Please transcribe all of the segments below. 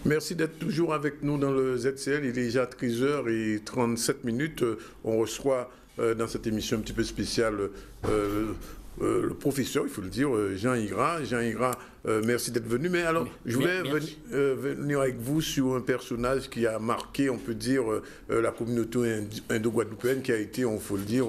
Merci d'être toujours avec nous dans le ZCL. Il est déjà 13h37. On reçoit dans cette émission un petit peu spéciale le professeur, il faut le dire, Jean Igra. Jean Igra, merci d'être venu. Mais alors, je voulais venir avec vous sur un personnage qui a marqué, on peut dire, la communauté indo-guadeloupéenne, qui a été, on faut le dire,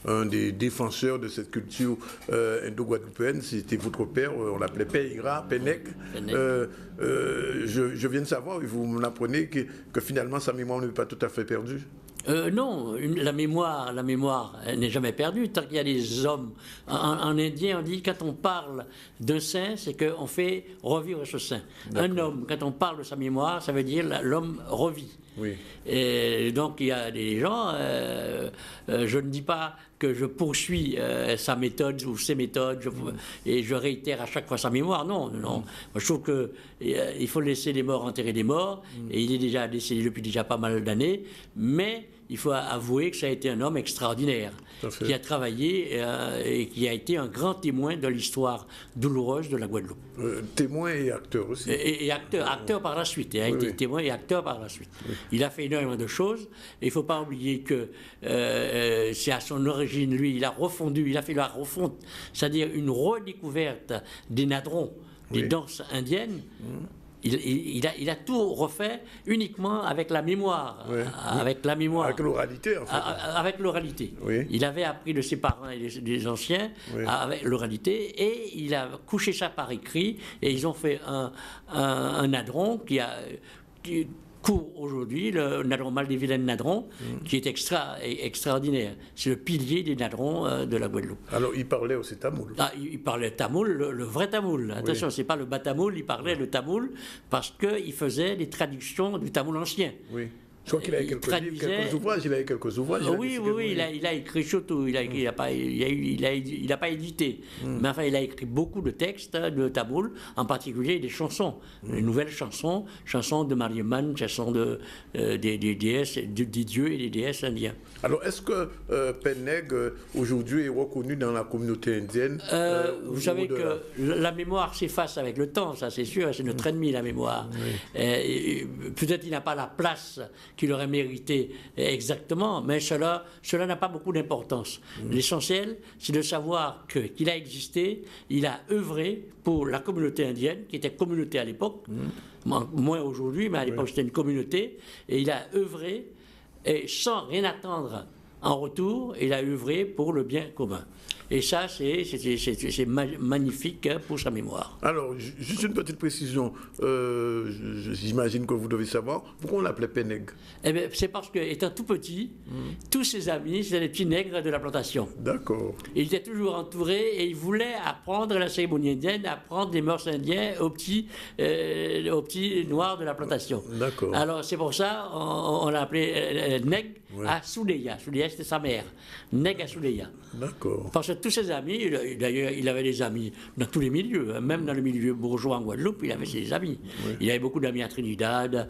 un des défenseurs de cette culture indo-guadeloupéenne. C'était votre père, on l'appelait Père Igra, Penec. Je viens de savoir, et vous me l'apprenez, que finalement sa mémoire n'est pas tout à fait perdue. Non, la mémoire n'est jamais perdue. Tant qu'il y a des hommes, en indien on dit quand on parle de saint, c'est qu'on fait revivre ce saint. Un homme, quand on parle de sa mémoire, ça veut dire l'homme revit. Oui. Et donc il y a des gens, je ne dis pas que je poursuis sa méthode ou ses méthodes et je réitère à chaque fois sa mémoire. Non. Moi, je trouve qu'il faut laisser les morts enterrer les morts, et il est déjà décédé depuis déjà pas mal d'années, mais il faut avouer que ça a été un homme extraordinaire, qui a travaillé et qui a été un grand témoin de l'histoire douloureuse de la Guadeloupe. Témoin et acteur aussi. Et acteur par la suite. Il a été témoin et acteur par la suite. Oui. Il a fait énormément de choses. Et il ne faut pas oublier que c'est à son origine, lui, il a refondu, il a fait la refonte, c'est-à-dire une redécouverte des nadrons, des danses indiennes. Il a tout refait uniquement avec la mémoire. Avec la mémoire. Avec l'oralité, en fait. Avec l'oralité. Oui. Il avait appris de ses parents et des anciens avec l'oralité, et il a couché ça par écrit, et ils ont fait un nadron qui court aujourd'hui, le nadron Mal-des-Vilaines nadron, qui est extraordinaire. C'est le pilier des nadrons de la Guadeloupe. Alors, il parlait aussi tamoul. Il parlait tamoul, le vrai tamoul. Attention, c'est pas le bas tamoul, il parlait le tamoul, parce qu'il faisait des traductions du tamoul ancien. Oui. Je crois qu'il a quelques ouvrages. Il a quelques ouvrages. Oui, il a écrit surtout. Il n'a pas édité. Mais enfin, il a écrit beaucoup de textes de tamoul, en particulier des chansons, des nouvelles chansons de Mariamman, chansons des déesses, des dieux et des déesses indiens. Alors, est-ce que Peneg, aujourd'hui, est reconnu dans la communauté indienne vous savez que la mémoire s'efface avec le temps, ça c'est sûr, c'est notre ennemi, la mémoire. Peut-être qu'il n'a pas la place qu'il aurait mérité exactement, mais cela n'a pas beaucoup d'importance. L'essentiel, c'est de savoir qu'il a existé, il a œuvré pour la communauté indienne, qui était communauté à l'époque, moins aujourd'hui, mais à l'époque c'était une communauté, et il a œuvré, et sans rien attendre en retour, il a œuvré pour le bien commun. Et ça, c'est magnifique pour sa mémoire. Alors, juste une petite précision. J'imagine que vous devez savoir. Pourquoi on l'appelait Peneg? Eh bien, c'est parce qu'étant tout petit, tous ses amis, c'était les petits nègres de la plantation. D'accord. Il était toujours entouré et il voulait apprendre la cérémonie indienne, apprendre les mœurs indiennes aux petits noirs de la plantation. D'accord. Alors, c'est pour ça on l'a appelé Nègre à Souleya. Souleya, c'était sa mère. Nègre à Souleya. D'accord. Parce que tous ses amis, d'ailleurs, il avait des amis dans tous les milieux, même dans le milieu bourgeois en Guadeloupe, il avait ses amis. Oui. Il avait beaucoup d'amis à Trinidad,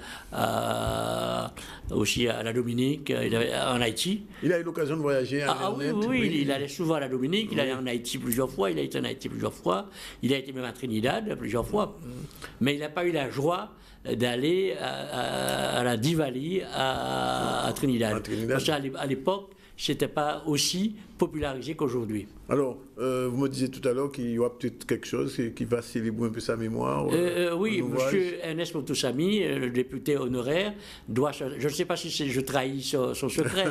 aussi à la Dominique, en Haïti. Il a eu l'occasion de voyager à oui, il allait souvent à la Dominique, il allait en Haïti plusieurs fois, il a été en Haïti plusieurs fois, il a été même à Trinidad plusieurs fois, mais il n'a pas eu la joie d'aller à la Diwali à Trinidad. Parce qu'à l'époque, c'était pas aussi popularisé qu'aujourd'hui. Alors, vous me disiez tout à l'heure qu'il y aura peut-être quelque chose qui va célébrer un peu sa mémoire. Oui, M. Ernest Montoussamy, le député honoraire, doit. Je ne sais pas si je trahis son secret,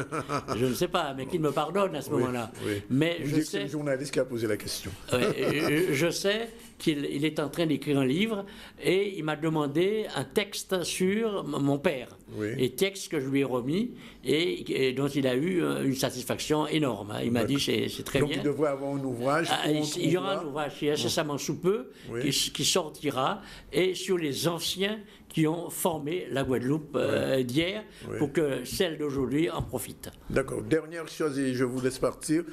je ne sais pas, mais qu'il me pardonne à ce moment-là. Oui. Mais je sais. C'est le journaliste qui a posé la question. Je sais qu'il est en train d'écrire un livre et il m'a demandé un texte sur mon père. Oui. Et texte que je lui ai remis et dont il a eu une satisfaction énorme. Il m'a dit c'est très bien. Donc il devrait avoir un ouvrage. Il y aura un ouvrage incessamment sous peu qui sortira, et sur les anciens qui ont formé la Guadeloupe d'hier pour que celle d'aujourd'hui en profite. D'accord. Dernière chose, et je vous laisse partir.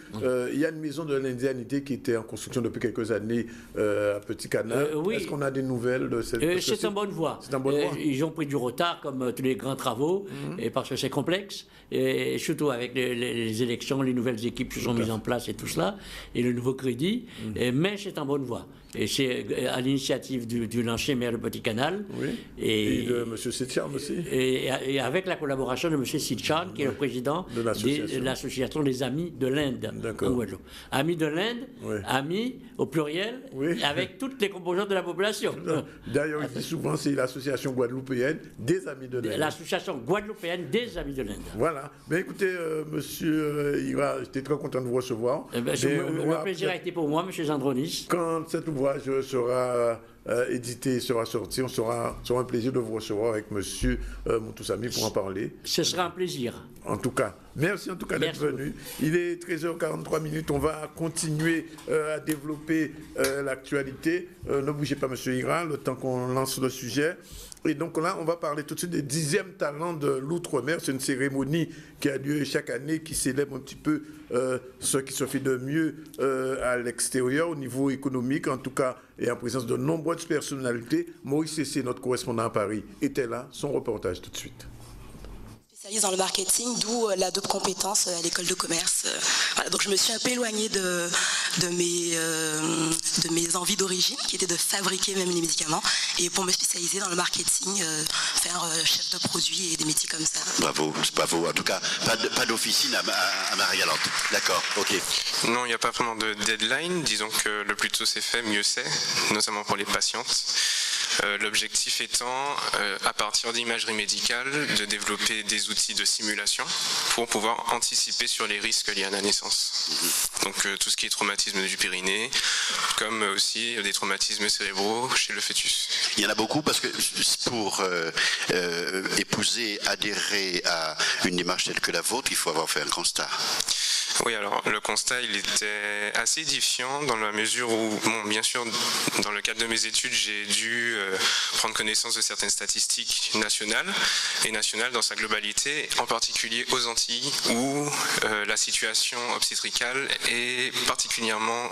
Il y a une maison de l'indianité qui était en construction depuis quelques années à Petit Canal. Est-ce qu'on a des nouvelles de cette c'est en bonne voie. C'est en bonne voie. Ils ont pris du retard comme tous les grands travaux, et parce que c'est complexe, et surtout avec les élections, les nouvelles équipes se sont mises en place et tout cela, et le nouveau crédit, mais c'est en bonne voie. Et c'est à l'initiative du l'ancien maire de Petit-Canal. Oui. Et de M. Sitchan aussi. Et avec la collaboration de M. Sitchan, qui est le président de l'association des Amis de l'Inde. D'accord. Amis de l'Inde, amis au pluriel, avec toutes les composantes de la population. D'ailleurs, il dit souvent c'est l'association guadeloupéenne des Amis de l'Inde. L'association guadeloupéenne des Amis de l'Inde. Voilà. Mais écoutez, monsieur Ira, j'étais très content de vous recevoir. Le plaisir a été pour moi, monsieur Zandronis. Quand cet ouvrage sera édité, sera sorti, on sera un plaisir de vous recevoir avec monsieur Moutoussamy pour en parler. Ce sera un plaisir. En tout cas, merci en tout cas d'être venu. Il est 13h43 minutes. On va continuer à développer l'actualité. Ne bougez pas, monsieur Ira, le temps qu'on lance le sujet. Et donc là, on va parler tout de suite des 10e talents de l'Outre-mer. C'est une cérémonie qui a lieu chaque année, qui célèbre un petit peu ce qui se fait de mieux à l'extérieur, au niveau économique, en tout cas, et en présence de nombreuses personnalités. Maurice Cessé, notre correspondant à Paris, était là. Son reportage tout de suite. Dans le marketing, d'où la double compétence à l'école de commerce. Voilà, donc je me suis un peu éloignée de mes envies d'origine, qui étaient de fabriquer même les médicaments, et pour me spécialiser dans le marketing, faire chef de produit et des métiers comme ça. Bravo, bravo. En tout cas, pas d'officine à Marie-Galante. D'accord, ok. Non, il n'y a pas vraiment de deadline. Disons que le plus tôt c'est fait, mieux c'est, notamment pour les patientes. L'objectif étant, à partir d'imagerie médicale, de développer des outils de simulation pour pouvoir anticiper sur les risques liés à la naissance. Donc tout ce qui est traumatisme du périnée, comme aussi des traumatismes cérébraux chez le fœtus. Il y en a beaucoup parce que pour épouser, adhérer à une démarche telle que la vôtre, il faut avoir fait un constat. Oui, alors le constat, il était assez édifiant dans la mesure où, bon, bien sûr, dans le cadre de mes études, j'ai dû prendre connaissance de certaines statistiques nationales et nationales dans sa globalité, en particulier aux Antilles, où la situation obstétricale est particulièrement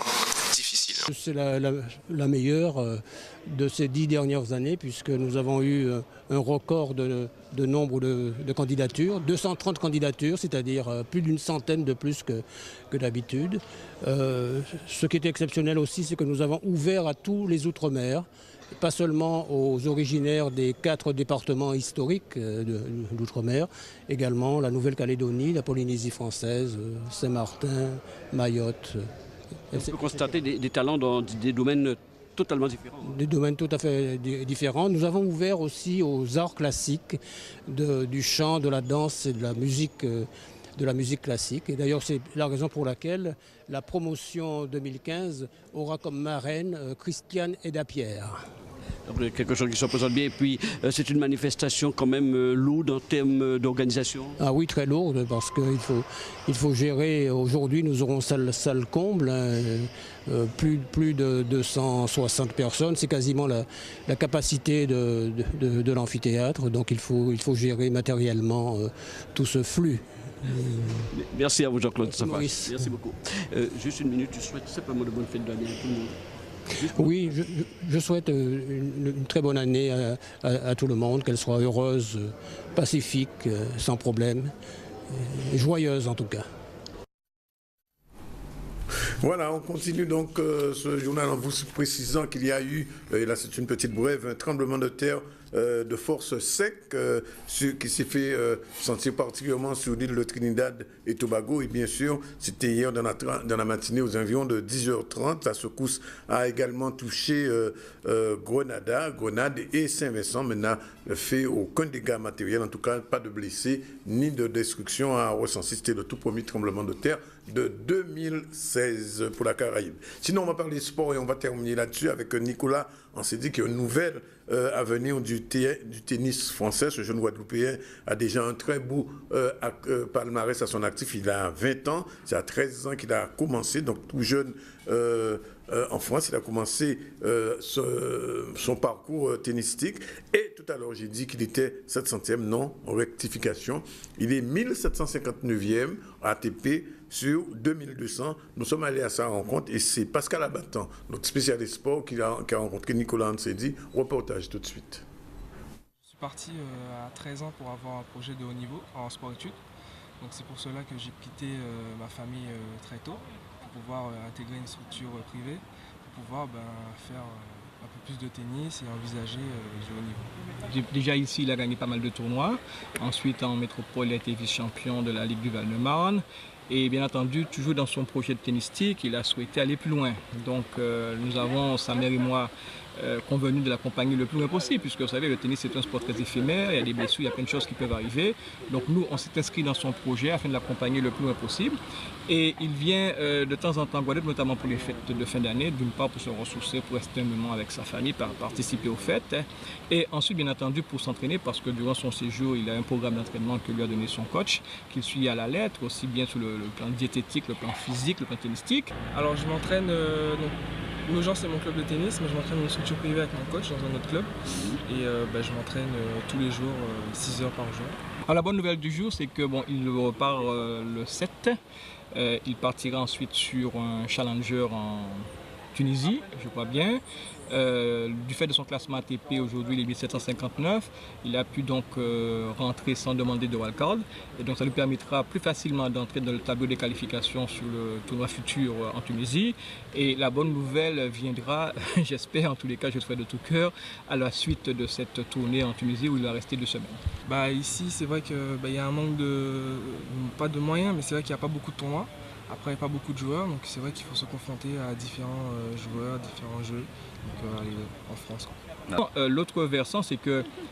difficile. C'est la meilleure de ces 10 dernières années, puisque nous avons eu un record de nombre de candidatures, 230 candidatures, c'est-à-dire plus d'une centaine de plus que d'habitude. Ce qui est exceptionnel aussi, c'est que nous avons ouvert à tous les Outre-mer, pas seulement aux originaires des 4 départements historiques de l'Outre-mer, également la Nouvelle-Calédonie, la Polynésie française, Saint-Martin, Mayotte. On peut constater des talents dans des domaines totalement différents. Des domaines tout à fait différents. Nous avons ouvert aussi aux arts classiques, du chant, de la danse et de la musique classique. Et d'ailleurs, c'est la raison pour laquelle la promotion 2015 aura comme marraine Christiane Edapierre. Donc, quelque chose qui se représente bien. Et puis, c'est une manifestation quand même lourde en termes d'organisation. Ah oui, très lourde, parce qu'il faut gérer. Aujourd'hui, nous aurons salle comble, plus de 260 personnes. C'est quasiment la capacité de l'amphithéâtre. Donc, il faut gérer matériellement tout ce flux. Merci à vous, Jean-Claude Safar. Merci beaucoup. Juste une minute, je souhaite simplement de bonnes fêtes d'année à tout le monde. Oui, je souhaite une très bonne année à tout le monde, qu'elle soit heureuse, pacifique, sans problème, joyeuse en tout cas. Voilà, on continue donc ce journal en vous précisant qu'il y a eu, et là c'est une petite brève, un tremblement de terre de force sec qui s'est fait sentir particulièrement sur l'île de Trinidad et Tobago. Et bien sûr, c'était hier dans la matinée aux environs de 10h30. La secousse a également touché Grenade et Saint-Vincent, mais n'a fait aucun dégât matériel, en tout cas pas de blessés ni de destruction à recenser. C'était le tout premier tremblement de terre de 2016 pour la Caraïbe. Sinon, on va parler sport et on va terminer là-dessus avec Nicolas. On s'est dit qu'il y a une nouvelle à venir du tennis français. Ce jeune Guadeloupéen a déjà un très beau palmarès à son actif. Il a 20 ans, c'est à 13 ans qu'il a commencé, donc tout jeune en France. Il a commencé son parcours tennistique. Et tout à l'heure, j'ai dit qu'il était 700e, non, en rectification. Il est 1759e ATP sur 2200. Nous sommes allés à sa rencontre et c'est Pascal Abattant, notre spécialiste sport, qui a rencontré Nicolas Ansedi. Reportage tout de suite. Je suis parti à 13 ans pour avoir un projet de haut niveau en sport-études. Donc c'est pour cela que j'ai quitté ma famille très tôt, pour pouvoir intégrer une structure privée, pour pouvoir faire un peu plus de tennis et envisager du haut niveau. Déjà ici, il a gagné pas mal de tournois. Ensuite, en métropole, il a été vice-champion de la Ligue du Val-de-Marne. Et bien entendu, toujours dans son projet de tennistique, il a souhaité aller plus loin. Donc nous avons, sa mère et moi, convenu de l'accompagner le plus loin possible, puisque vous savez, le tennis c'est un sport très éphémère, il y a des blessures, il y a plein de choses qui peuvent arriver. Donc nous, on s'est inscrit dans son projet afin de l'accompagner le plus loin possible. Et il vient de temps en temps en Guadeloupe, notamment pour les fêtes de fin d'année, d'une part pour se ressourcer, pour rester un moment avec sa famille, participer aux fêtes. Et ensuite, bien entendu, pour s'entraîner, parce que durant son séjour, il a un programme d'entraînement que lui a donné son coach, qu'il suit à la lettre, aussi bien sur le plan diététique, le plan physique, le plan tennistique. Alors je m'entraîne, Nogent c'est mon club de tennis, mais je m'entraîne dans une structure privée avec mon coach dans un autre club. Et je m'entraîne tous les jours, 6 heures par jour. Alors, la bonne nouvelle du jour, c'est que il repart le 7. Il partira ensuite sur un challenger en Tunisie, je crois bien. Du fait de son classement ATP, aujourd'hui il est 1759, il a pu donc rentrer sans demander de wildcard, et donc ça lui permettra plus facilement d'entrer dans le tableau des qualifications sur le tournoi futur en Tunisie. Et la bonne nouvelle viendra, j'espère, en tous les cas je le souhaite de tout cœur, à la suite de cette tournée en Tunisie où il va rester 2 semaines. Ici c'est vrai qu'il y a un manque pas de moyens, mais c'est vrai qu'il n'y a pas beaucoup de tournois. Après, il n'y a pas beaucoup de joueurs, donc c'est vrai qu'il faut se confronter à différents joueurs, différents jeux en France. L'autre versant, c'est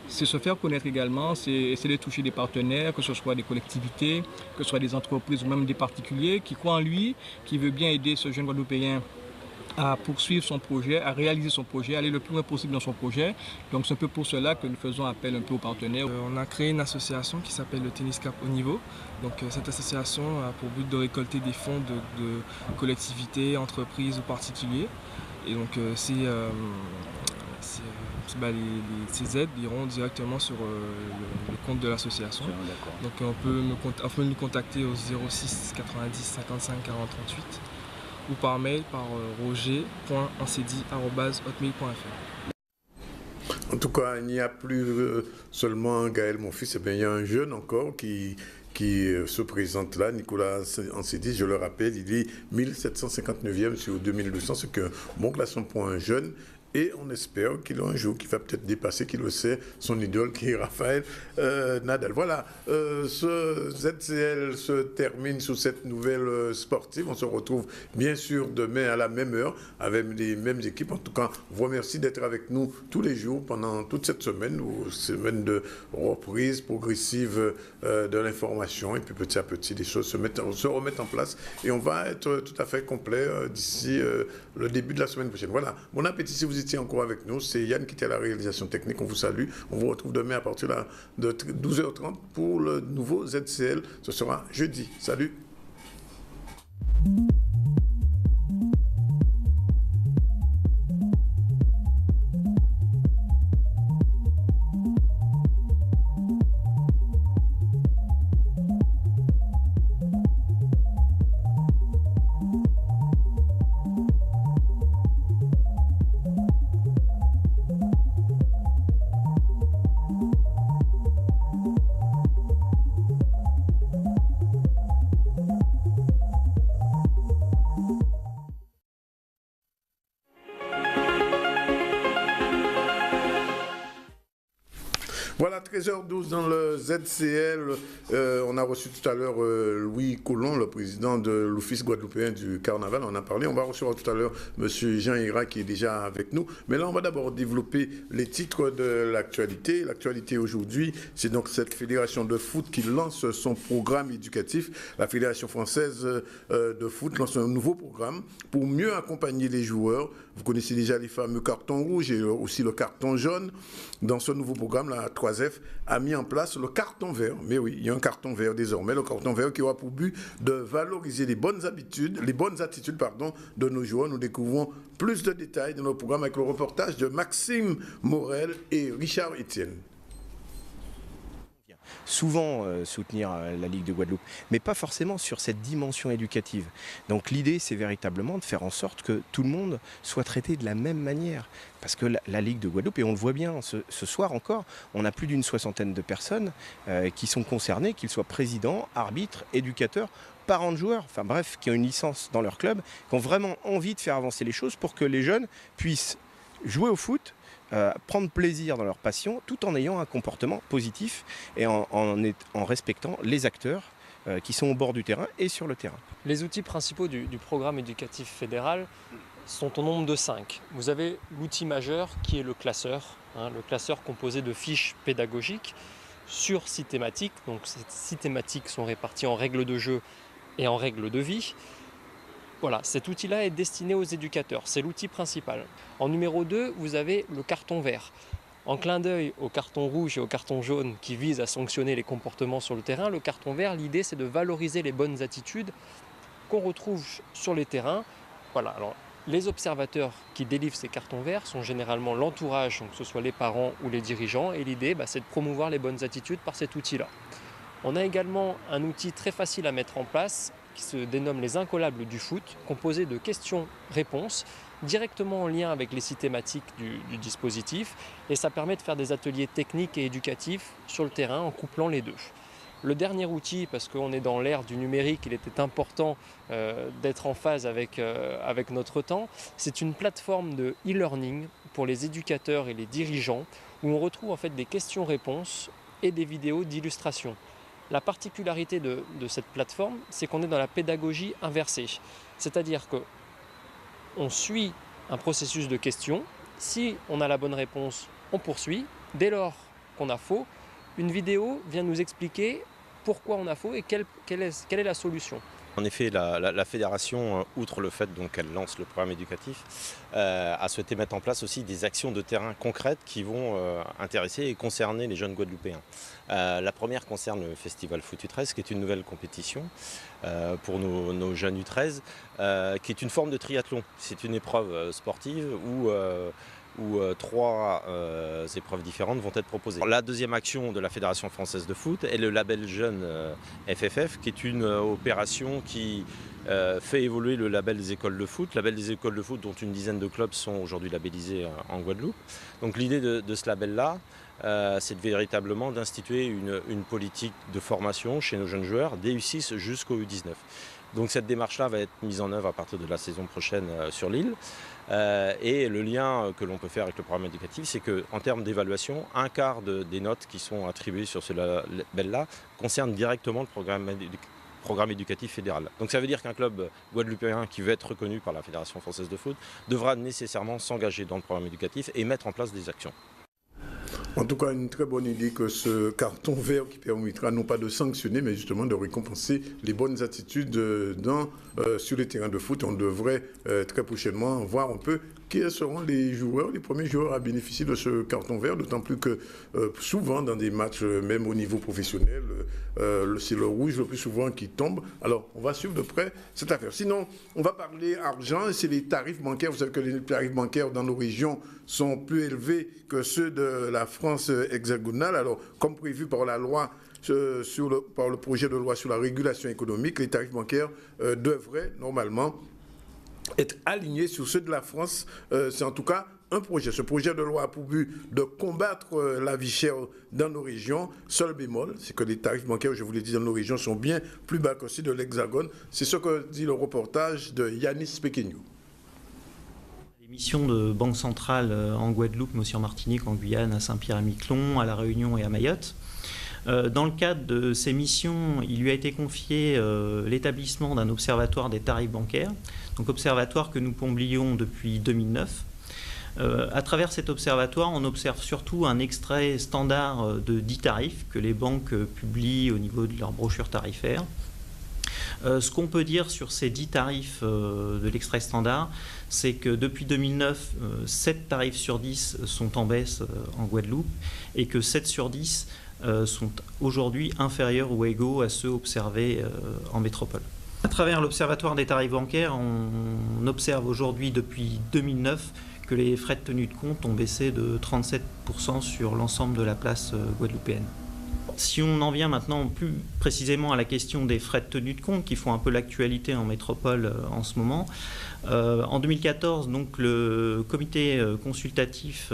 se faire connaître également, c'est essayer de toucher des partenaires, que ce soit des collectivités, que ce soit des entreprises ou même des particuliers qui croient en lui, qui veut bien aider ce jeune Guadeloupéen à poursuivre son projet, à réaliser son projet, à aller le plus loin possible dans son projet. Donc c'est un peu pour cela que nous faisons appel un peu aux partenaires. On a créé une association qui s'appelle le Tennis Cap Haut Niveau. Donc cette association a pour but de récolter des fonds de collectivités, entreprises ou particuliers. Et donc ces aides iront directement sur le compte de l'association. Donc on peut nous contacter au 06 90 55 40 38 ou par mail par roger.ancedi@hotmail.fr. En tout cas, il n'y a plus seulement Gaël, mon fils, il y a un jeune encore qui se présente là, Nicolas Ancedi, je le rappelle, il est 1759e sur 2200, c'est qu'un bon classement pour un jeune. Et on espère qu'il a un jour qui va peut-être dépasser, qui le sait, son idole qui est Raphaël Nadal. Voilà, ce ZCL se termine sous cette nouvelle sportive. On se retrouve bien sûr demain à la même heure avec les mêmes équipes. En tout cas, on vous remercie d'être avec nous tous les jours pendant toute cette semaine, ou semaine de reprise progressive de l'information. Et puis petit à petit, les choses se remettent en place. Et on va être tout à fait complet d'ici le début de la semaine prochaine. Voilà, bon appétit si vous étiez encore avec nous. C'est Yann qui était à la réalisation technique. On vous salue. On vous retrouve demain à partir de 12h30 pour le nouveau ZCL. Ce sera jeudi. Salut. Voilà, 13h12 dans le ZCL. On a reçu tout à l'heure Louis Colomb, le président de l'Office guadeloupéen du Carnaval. On en a parlé. On va recevoir tout à l'heure M. Jean Ira qui est déjà avec nous. Mais là, on va d'abord développer les titres de l'actualité. L'actualité aujourd'hui, c'est donc cette fédération de foot qui lance son programme éducatif. La Fédération française de foot lance un nouveau programme pour mieux accompagner les joueurs. Vous connaissez déjà les fameux cartons rouges et aussi le carton jaune. Dans ce nouveau programme, la 3F a mis en place le carton vert. Mais oui, il y a un carton vert désormais. Le carton vert qui aura pour but de valoriser les bonnes attitudes de nos joueurs. Nous découvrons plus de détails dans le programme avec le reportage de Maxime Morel et Richard Etienne. souvent soutenir la Ligue de Guadeloupe, mais pas forcément sur cette dimension éducative. Donc l'idée, c'est véritablement de faire en sorte que tout le monde soit traité de la même manière. Parce que la Ligue de Guadeloupe, et on le voit bien ce soir encore, on a plus d'une 60aine de personnes qui sont concernées, qu'ils soient présidents, arbitres, éducateurs, parents de joueurs, enfin bref, qui ont une licence dans leur club, qui ont vraiment envie de faire avancer les choses pour que les jeunes puissent jouer au foot, prendre plaisir dans leur passion, tout en ayant un comportement positif et en respectant les acteurs qui sont au bord du terrain et sur le terrain. Les outils principaux du programme éducatif fédéral sont au nombre de 5. Vous avez l'outil majeur qui est le classeur composé de fiches pédagogiques sur 6 thématiques. Donc ces 6 thématiques sont réparties en règles de jeu et en règles de vie. Voilà, cet outil-là est destiné aux éducateurs, c'est l'outil principal. En numéro 2, vous avez le carton vert. En clin d'œil au carton rouge et au carton jaune qui visent à sanctionner les comportements sur le terrain, le carton vert, l'idée c'est de valoriser les bonnes attitudes qu'on retrouve sur les terrains. Voilà, alors les observateurs qui délivrent ces cartons verts sont généralement l'entourage, donc que ce soit les parents ou les dirigeants, et l'idée c'est de promouvoir les bonnes attitudes par cet outil-là. On a également un outil très facile à mettre en place qui se dénomme les incollables du foot, composé de questions-réponses directement en lien avec les 6 thématiques du dispositif, et ça permet de faire des ateliers techniques et éducatifs sur le terrain en couplant les deux. Le dernier outil, parce qu'on est dans l'ère du numérique, il était important d'être en phase avec notre temps, c'est une plateforme de e-learning pour les éducateurs et les dirigeants où on retrouve en fait des questions-réponses et des vidéos d'illustration. La particularité de cette plateforme, c'est qu'on est dans la pédagogie inversée. C'est-à-dire qu'on suit un processus de questions. Si on a la bonne réponse, on poursuit. Dès lors qu'on a faux, une vidéo vient nous expliquer pourquoi on a faux et quelle est la solution. En effet, la fédération, outre le fait qu'elle lance le programme éducatif, a souhaité mettre en place aussi des actions de terrain concrètes qui vont intéresser et concerner les jeunes Guadeloupéens. La première concerne le Festival Foot U13, qui est une nouvelle compétition pour nos jeunes U13, qui est une forme de triathlon. C'est une épreuve sportive où 3 épreuves différentes vont être proposées. La deuxième action de la Fédération française de foot est le label jeune FFF, qui est une opération qui fait évoluer le label des écoles de foot. Label des écoles de foot dont une dizaine de clubs sont aujourd'hui labellisés en Guadeloupe. Donc l'idée de ce label-là, c'est véritablement d'instituer une politique de formation chez nos jeunes joueurs, dès U6 jusqu'au U19. Donc cette démarche-là va être mise en œuvre à partir de la saison prochaine sur l'île. Et le lien que l'on peut faire avec le programme éducatif, c'est qu'en termes d'évaluation, un quart des notes qui sont attribuées sur ce label-là concernent directement le programme éducatif fédéral. Donc ça veut dire qu'un club guadeloupéen qui veut être reconnu par la Fédération française de foot devra nécessairement s'engager dans le programme éducatif et mettre en place des actions. En tout cas, une très bonne idée que ce carton vert qui permettra non pas de sanctionner, mais justement de récompenser les bonnes attitudes sur les terrains de foot. On devrait très prochainement voir un peu quels seront les premiers joueurs à bénéficier de ce carton vert, d'autant plus que souvent dans des matchs, même au niveau professionnel, c'est le rouge le plus souvent qui tombe. Alors, on va suivre de près cette affaire. Sinon, on va parler argent, et c'est les tarifs bancaires. Vous savez que les tarifs bancaires dans nos régions sont plus élevés que ceux de la France hexagonale. Alors, comme prévu par la loi, par le projet de loi sur la régulation économique, les tarifs bancaires devraient normalement être alignés sur ceux de la France. C'est en tout cas un projet. Ce projet de loi a pour but de combattre la vie chère dans nos régions. Seul bémol, c'est que les tarifs bancaires, je vous l'ai dit, dans nos régions sont bien plus bas que ceux de l'Hexagone. C'est ce que dit le reportage de Yanis Pequeño. Les missions de Banque centrale en Guadeloupe, mais aussi en Martinique, en Guyane, à Saint-Pierre-et-Miquelon, à La Réunion et à Mayotte. Dans le cadre de ces missions, il lui a été confié l'établissement d'un observatoire des tarifs bancaires, donc observatoire que nous publions depuis 2009. À travers cet observatoire, on observe surtout un extrait standard de 10 tarifs que les banques publient au niveau de leur brochure tarifaire. Ce qu'on peut dire sur ces 10 tarifs de l'extrait standard, c'est que depuis 2009, 7 tarifs sur 10 sont en baisse en Guadeloupe et que 7 sur 10 sont aujourd'hui inférieurs ou égaux à ceux observés en métropole. À travers l'Observatoire des tarifs bancaires, on observe aujourd'hui depuis 2009 que les frais de tenue de compte ont baissé de 37% sur l'ensemble de la place guadeloupéenne. Si on en vient maintenant plus précisément à la question des frais de tenue de compte qui font un peu l'actualité en métropole en ce moment, en 2014, donc, le comité consultatif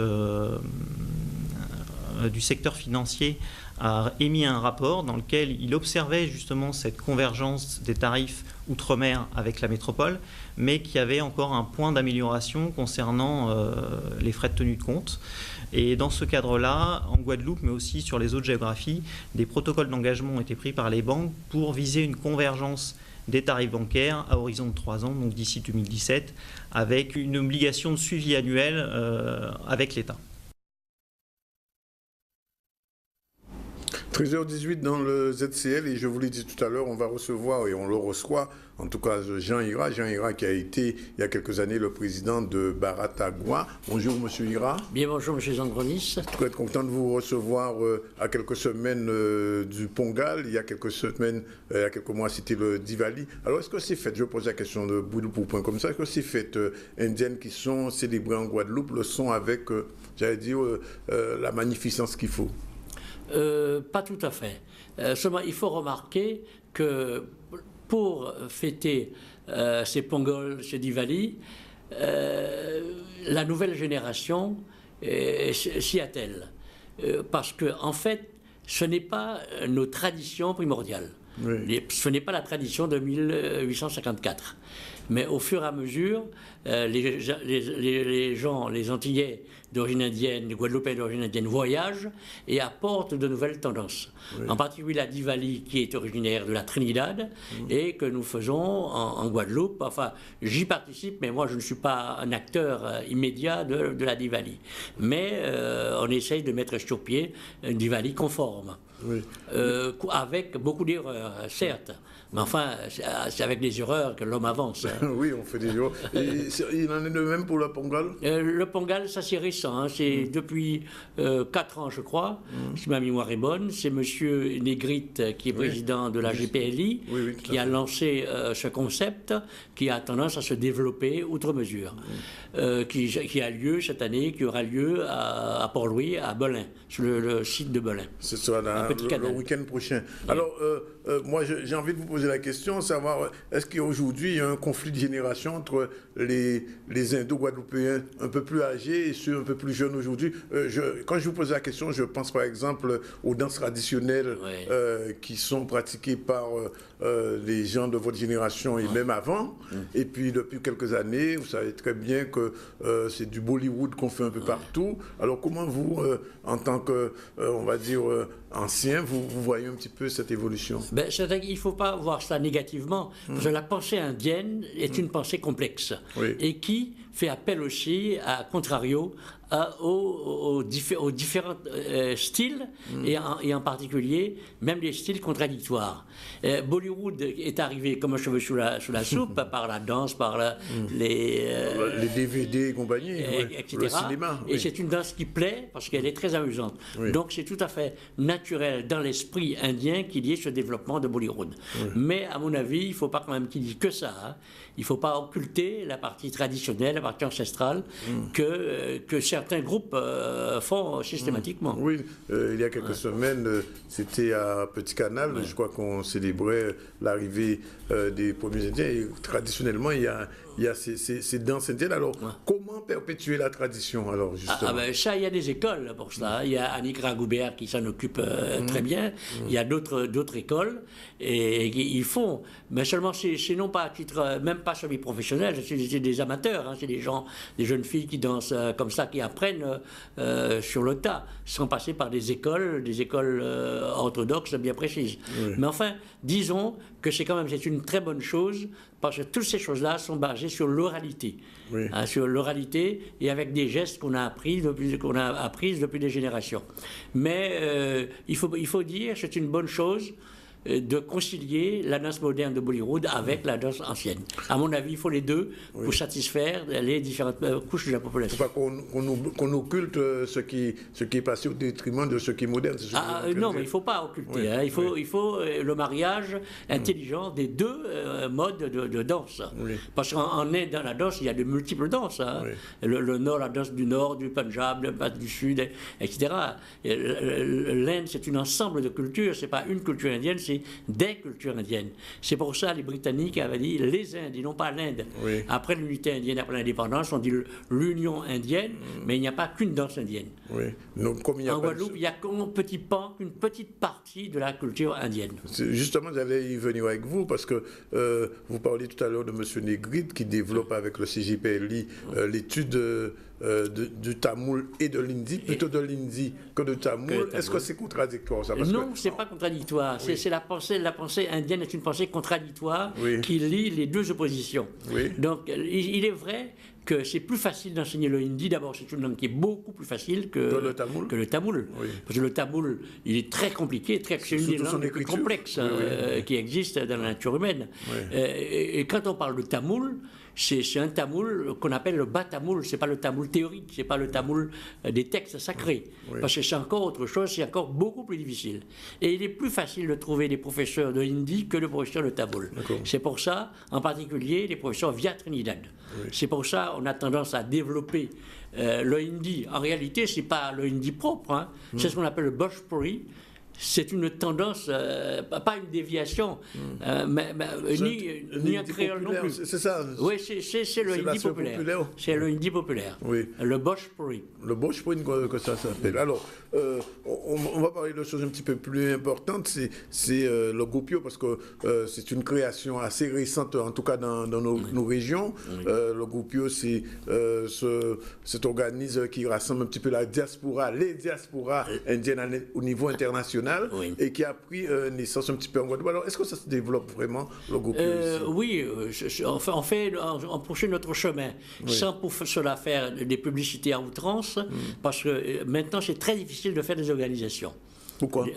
du secteur financier a émis un rapport dans lequel il observait justement cette convergence des tarifs outre-mer avec la métropole, mais qui avait encore un point d'amélioration concernant les frais de tenue de compte. Et dans ce cadre-là, en Guadeloupe, mais aussi sur les autres géographies, des protocoles d'engagement ont été pris par les banques pour viser une convergence des tarifs bancaires à horizon de 3 ans, donc d'ici 2017, avec une obligation de suivi annuel avec l'État. 13h18 dans le ZCL, et je vous l'ai dit tout à l'heure, on va recevoir, et on le reçoit, en tout cas Jean Ira. Jean Ira qui a été, il y a quelques années, le président de Baratagua. Bonjour Monsieur Ira. Bien, bonjour Monsieur Zangronis. Très content de vous recevoir à quelques semaines du Pongal. Il y a quelques semaines, il y a quelques mois, c'était le Diwali. Alors est-ce que ces fêtes, je pose la question de bout pour point comme ça, est-ce que ces fêtes indiennes qui sont célébrées en Guadeloupe le sont avec, j'allais dire, la magnificence qu'il faut? Pas tout à fait. Seulement, il faut remarquer que pour fêter ces Pongal, ces Diwali, la nouvelle génération s'y attelle. Parce que, en fait, ce n'est pas nos traditions primordiales. Oui. Ce n'est pas la tradition de 1854. Mais au fur et à mesure, les gens, les Antillais d'origine indienne, les Guadeloupéens d'origine indienne voyagent et apportent de nouvelles tendances. Oui. En particulier la Diwali qui est originaire de la Trinidad et que nous faisons en Guadeloupe. Enfin, j'y participe, mais moi je ne suis pas un acteur immédiat de la Diwali. Mais on essaye de mettre sur pied une Diwali conforme. Oui. Avec beaucoup d'erreurs, certes. Mais enfin, c'est avec les erreurs que l'homme avance. Oui, on fait des erreurs. Il en est de même pour le Pongal? Le Pongal, ça c'est récent. Hein. C'est depuis 4 ans, je crois, si ma mémoire est bonne. C'est M. Négrite, qui est président de la GPLI, qui a lancé ce concept, qui a tendance à se développer outre mesure. Qui a lieu cette année, qui aura lieu à Port-Louis, à Belin, sur le site de Belin. Ce sera le week-end prochain. Oui. Alors, moi, j'ai envie de vous poser la question, savoir, est-ce qu'aujourd'hui, il y a un conflit de génération entre les Indo-Guadeloupéens un peu plus âgés et ceux un peu plus jeunes aujourd'hui? Quand je vous pose la question, je pense par exemple aux danses traditionnelles qui sont pratiquées par les gens de votre génération et même avant. Et puis, depuis quelques années, vous savez très bien que c'est du Bollywood qu'on fait un peu partout. Alors, comment vous, en tant que, on va dire, ancien, vous voyez un petit peu cette évolution? C'est-à-dire qu'il ne faut pas voir ça négativement, parce que la pensée indienne est une pensée complexe, et qui fait appel aussi, à contrario, aux différents styles, et en particulier, même les styles contradictoires. Bollywood est arrivé comme un cheveu sous la soupe, par la danse, par les DVD et compagnie, etc. le cinéma. Et c'est une danse qui plaît, parce qu'elle est très amusante. Donc c'est tout à fait naturel dans l'esprit indien qu'il y ait ce développement de Bollywood. Mais à mon avis, il ne faut pas quand même qu'il dise que ça. Hein. Il ne faut pas occulter la partie traditionnelle, la partie ancestrale, que certains groupes font systématiquement. Oui, il y a quelques semaines, c'était à Petit Canal, je crois qu'on célébrait l'arrivée des premiers Indiens. Et traditionnellement, il y a ces danses indiennes. Alors, comment perpétuer la tradition, alors, justement? Ça, il y a des écoles pour cela. Il y a Annick Ragoubert qui s'en occupe très bien. Il y a d'autres écoles et ils font. Mais seulement, c'est non pas à titre, même pas sur les professionnels, c'est des amateurs. Hein, c'est des gens, des jeunes filles qui dansent comme ça, qui apprennent sur le tas, sans passer par des écoles orthodoxes bien précises. Mais enfin, disons que c'est une très bonne chose, parce que toutes ces choses-là sont basées sur l'oralité. Sur l'oralité et avec des gestes qu'on a appris depuis des générations. Mais il faut dire, c'est une bonne chose de concilier la danse moderne de Bollywood avec la danse ancienne. À mon avis, il faut les deux pour satisfaire les différentes couches de la population. Il ne faut pas qu'on occulte ce qui est passé au détriment de ce qui est moderne. Non, mais il ne faut pas occulter. Hein. Il faut le mariage intelligent des deux modes de danse. Parce qu'en Inde, dans la danse, il y a de multiples danses. Hein. Le Nord, la danse du Nord, du Punjab, la danse du Sud, etc. L'Inde, c'est un ensemble de cultures. Ce n'est pas une culture indienne, c'est des cultures indiennes. C'est pour ça que les Britanniques avaient dit les Indes, et non pas l'Inde. Après l'unité indienne, après l'indépendance, on dit l'Union indienne, mais il n'y a pas qu'une danse indienne. Donc, comme il y a en Guadeloupe, il n'y a qu'un petit pan, une petite partie de la culture indienne. Justement, j'allais y venir avec vous, parce que vous parliez tout à l'heure de M. Negrid, qui développe avec le CJPLI l'étude du tamoul et de l'hindi, plutôt de l'hindi que de tamoul. Est-ce que c'est contradictoire ça? Non, ce n'est pas contradictoire. C'est la pensée indienne est une pensée contradictoire qui lie les deux oppositions. Donc, il est vrai que c'est plus facile d'enseigner le hindi. D'abord, c'est une langue qui est beaucoup plus facile que le tamoul. Parce que le tamoul, il est très compliqué, c'est une des langues les plus complexes qui existent dans la nature humaine. Et quand on parle de tamoul, c'est un tamoul qu'on appelle le bas tamoul. C'est pas le tamoul théorique, c'est pas le tamoul des textes sacrés. Parce que c'est encore autre chose, c'est encore beaucoup plus difficile. Et il est plus facile de trouver des professeurs de hindi que de professeurs de tamoul. C'est pour ça, en particulier, les professeurs via Trinidad. C'est pour ça on a tendance à développer le hindi. En réalité, c'est pas le hindi propre, hein. C'est ce qu'on appelle le Bhojpuri. C'est une tendance, pas une déviation, ni un créole non plus. C'est ça. Oui, c'est le hindi populaire. C'est le hindi populaire. Le Bhojpuri. Le Bhojpuri, que ça s'appelle. Alors, on va parler de choses un petit peu plus importantes. C'est le Gopio, parce que c'est une création assez récente, en tout cas dans nos régions. Le Gopio, c'est cet organisme qui rassemble un petit peu la diaspora, les diasporas indiennes au niveau international. Et qui a pris naissance un petit peu en Guadeloupe. Alors, est-ce que ça se développe vraiment, le Gopio ici? Oui, on poursuit notre chemin, sans pour cela faire des publicités à outrance, parce que maintenant, c'est très difficile de faire des organisations. Pourquoi?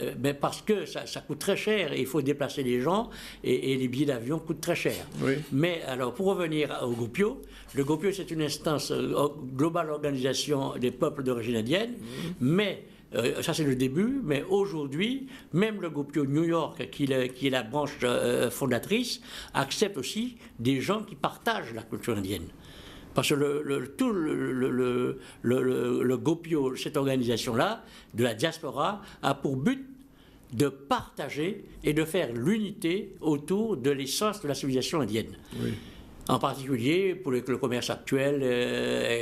Parce que ça coûte très cher et il faut déplacer les gens et les billets d'avion coûtent très cher. Mais alors, pour revenir au Gopio, le Gopio, c'est une instance globale organisation des peuples d'origine indienne, mais ça c'est le début, mais aujourd'hui, même le Gopio New York, qui est la branche fondatrice, accepte aussi des gens qui partagent la culture indienne. Parce que le Gopio, cette organisation-là, de la diaspora, a pour but de partager et de faire l'unité autour de l'essence de la civilisation indienne. En particulier pour le commerce actuel,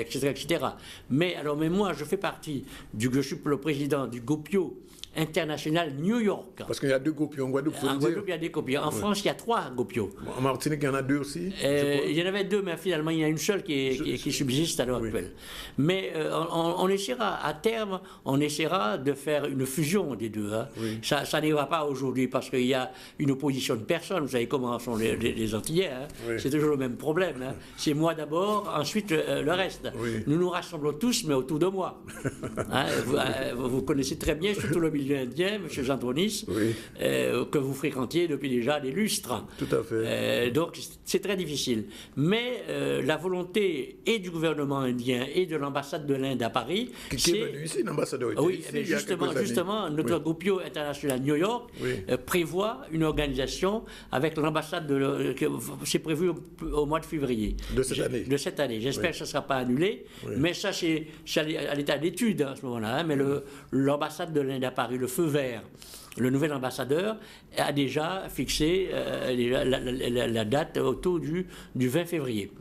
etc., etc. Mais moi, je fais partie je suis le président du Gopio international New York. Parce qu'il y a 2 Gopios en Guadeloupe, En Guadeloupe, il y a des Gopios. En France, il y a 3 Gopios. En Martinique, il y en a 2 aussi? Il y en avait 2, mais finalement, il y en a une seule qui subsiste à l'heure actuelle. Mais on essaiera, à terme, de faire une fusion des deux. Hein. Ça n'ira pas aujourd'hui parce qu'il y a une opposition de personnes. Vous savez comment sont les Antillais. Hein. C'est toujours le même problème. Hein. C'est moi d'abord, ensuite le reste. Nous nous rassemblons tous, mais autour de moi. Hein, vous connaissez très bien, surtout le milieu indien, M. Jean-Tonis, que vous fréquentiez depuis déjà des lustres. Tout à fait. Donc c'est très difficile. Mais la volonté et du gouvernement indien et de l'ambassade de l'Inde à Paris... Qui est venu ici, l'ambassadeur était ici, mais justement, notre Gopio international New York prévoit une organisation avec l'ambassade c'est prévu au mois de février. De cette année. J'espère que ça ne sera pas annulé, mais ça c'est à l'état d'étude à ce moment-là. Hein, mais l'ambassade de l'Inde à Paris, le feu vert, le nouvel ambassadeur a déjà fixé la date autour du 20 février.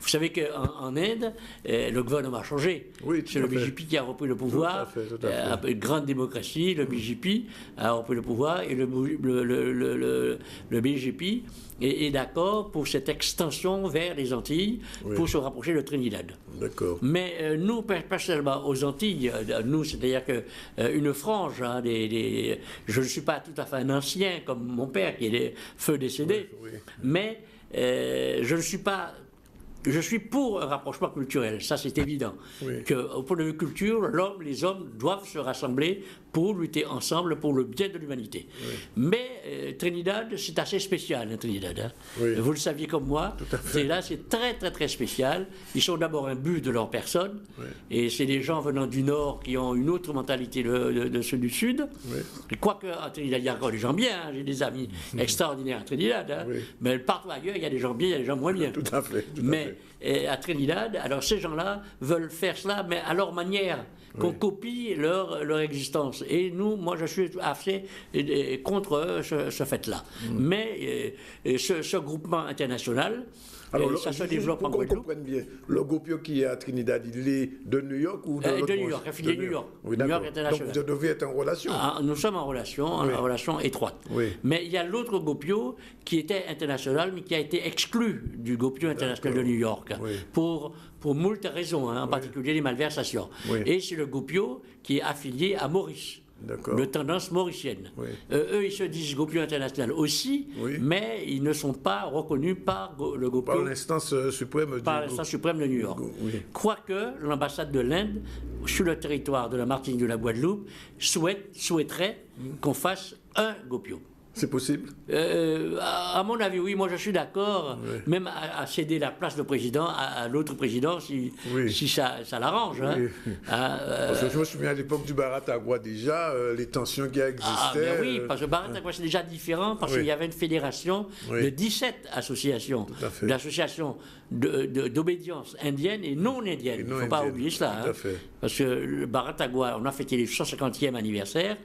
Vous savez qu'en Inde, le gouvernement a changé. C'est le BJP qui a repris le pouvoir. Tout à fait. Une grande démocratie, le BJP a repris le pouvoir et le BJP est d'accord pour cette extension vers les Antilles pour se rapprocher de Trinidad. D'accord. Mais nous, personnellement, aux Antilles, nous, c'est-à-dire qu'une frange, hein, je ne suis pas tout à fait un ancien comme mon père qui est feu décédé, mais je ne suis pas je suis pour un rapprochement culturel, ça c'est évident. Oui. Qu'au point de vue culture, les hommes doivent se rassembler pour lutter ensemble pour le bien de l'humanité. Oui. Mais Trinidad, c'est assez spécial, Trinidad. Hein. Oui. Vous le saviez comme moi, c'est très très très spécial. Ils sont d'abord imbus de leur personne, oui. et c'est des gens venant du Nord qui ont une autre mentalité de ceux du Sud. Oui. Quoique à Trinidad, il y a encore des gens bien, hein. J'ai des amis extraordinaires à Trinidad, hein. Oui. Mais partout ailleurs, il y a des gens bien, il y a des gens moins bien. Tout à fait. Mais à Trinidad, alors ces gens-là veulent faire cela, mais à leur manière, qu'on copie leur existence. Et nous, moi, je suis assez contre ce fait-là. Mais ce groupement international, alors, ça se développe en Guadeloupe. Pour qu'on Guadeloupe. comprenne bien, le Gopio qui est à Trinidad, il est de New York ou de l'autre De New branche? York, affilié New York. Oui, New York d'accord. International. Donc vous devez être en relation. Nous sommes en relation étroite. Oui. Mais il y a l'autre Gopio qui était international, mais qui a été exclu du Gopio international de New York Oui. pour moult raisons, hein, en particulier les malversations. Oui. Et c'est le Gopio qui est affilié à Maurice. De tendance mauricienne. Oui. Eux, ils se disent Gopio international aussi, mais ils ne sont pas reconnus par le Gopio. Par l'instance suprême de New York. Oui. Quoique l'ambassade de l'Inde, sur le territoire de la Martinique de la Guadeloupe, souhaiterait qu'on fasse un Gopio. C'est possible? À mon avis, oui. Moi, je suis d'accord, même à céder la place de président à l'autre président si ça l'arrange. Hein. Oui. Parce que je me souviens à l'époque du Baratagua déjà, les tensions qui existaient. Ben oui, parce que Baratagua, c'est déjà différent, parce qu'il y avait une fédération de 17 associations, d'associations d'obédience indienne et non indienne. Il ne faut pas oublier cela. Hein. Parce que le Baratagua, on a fêté le 150e anniversaire,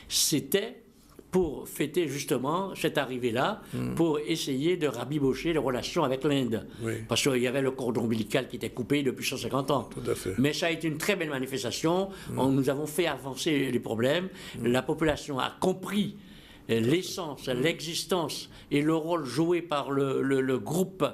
c'était pour fêter justement cette arrivée-là, pour essayer de rabibocher les relations avec l'Inde. Oui. Parce qu'il y avait le cordon ombilical qui était coupé depuis 150 ans. Tout à fait. Mais ça a été une très belle manifestation. Nous avons fait avancer les problèmes. La population a compris l'essence, l'existence et le rôle joué par le groupe,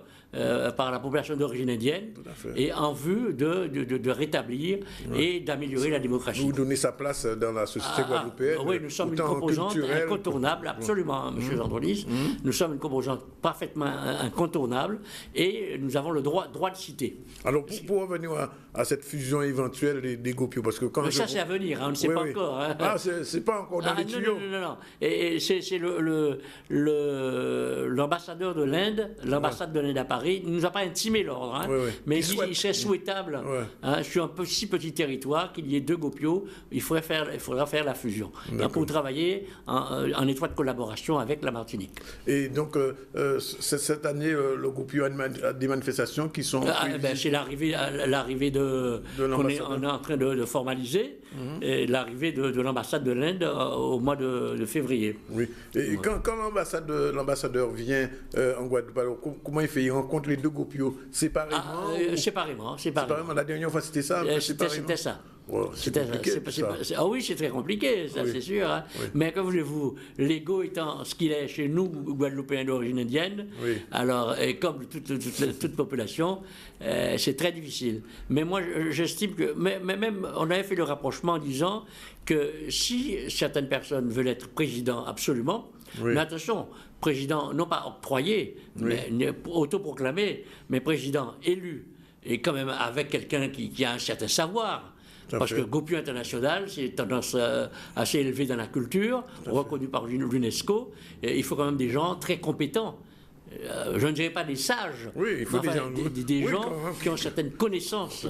par la population d'origine indienne, et en vue de rétablir et d'améliorer la démocratie. Vous donnez sa place dans la société guadeloupéenne. Oui, nous sommes une composante incontournable, absolument, M. Andronis. Nous sommes une composante parfaitement incontournable et nous avons le droit de citer. Alors, pour revenir à cette fusion éventuelle des Gopios, parce que quand ça, c'est à venir, hein, on ne sait pas encore. Hein. Ah, c'est pas encore dans les tuyaux. Non. Et c'est l'ambassadeur de l'Inde, l'ambassade de l'Inde à Paris, il ne nous a pas intimé l'ordre, hein, mais il serait souhaitable, hein, sur un si petit territoire, qu'il y ait deux Gopios, il faudra faire la fusion. Donc, pour travailler en étroite collaboration avec la Martinique. Et donc, cette année, le Gopio a des manifestations qui sont... c'est l'arrivée qu'on est en train de formaliser, et l'arrivée de l'ambassade de l'Inde au mois de février. Oui. Et quand l'ambassadeur vient en Guadeloupe, alors, comment il fait? Il rencontre les deux Gopios séparément? Séparément. La dernière fois, c'était ça? C'était ça. Wow, oui, c'est très compliqué, ça, c'est sûr. Hein. Mais que voulez-vous, l'ego étant ce qu'il est chez nous, Guadeloupéens d'origine indienne, alors, et comme toute population, c'est très difficile. Mais moi, j'estime que, même, on avait fait le rapprochement en disant que si certaines personnes veulent être président absolument, mais attention, président non pas octroyé, mais autoproclamé, mais président élu, et quand même avec quelqu'un qui a un certain savoir. Parce que Gopio international, c'est tendance assez élevée dans la culture, reconnu par l'UNESCO. Il faut quand même des gens très compétents. Je ne dirais pas des sages, il faut des gens qui ont certaines connaissances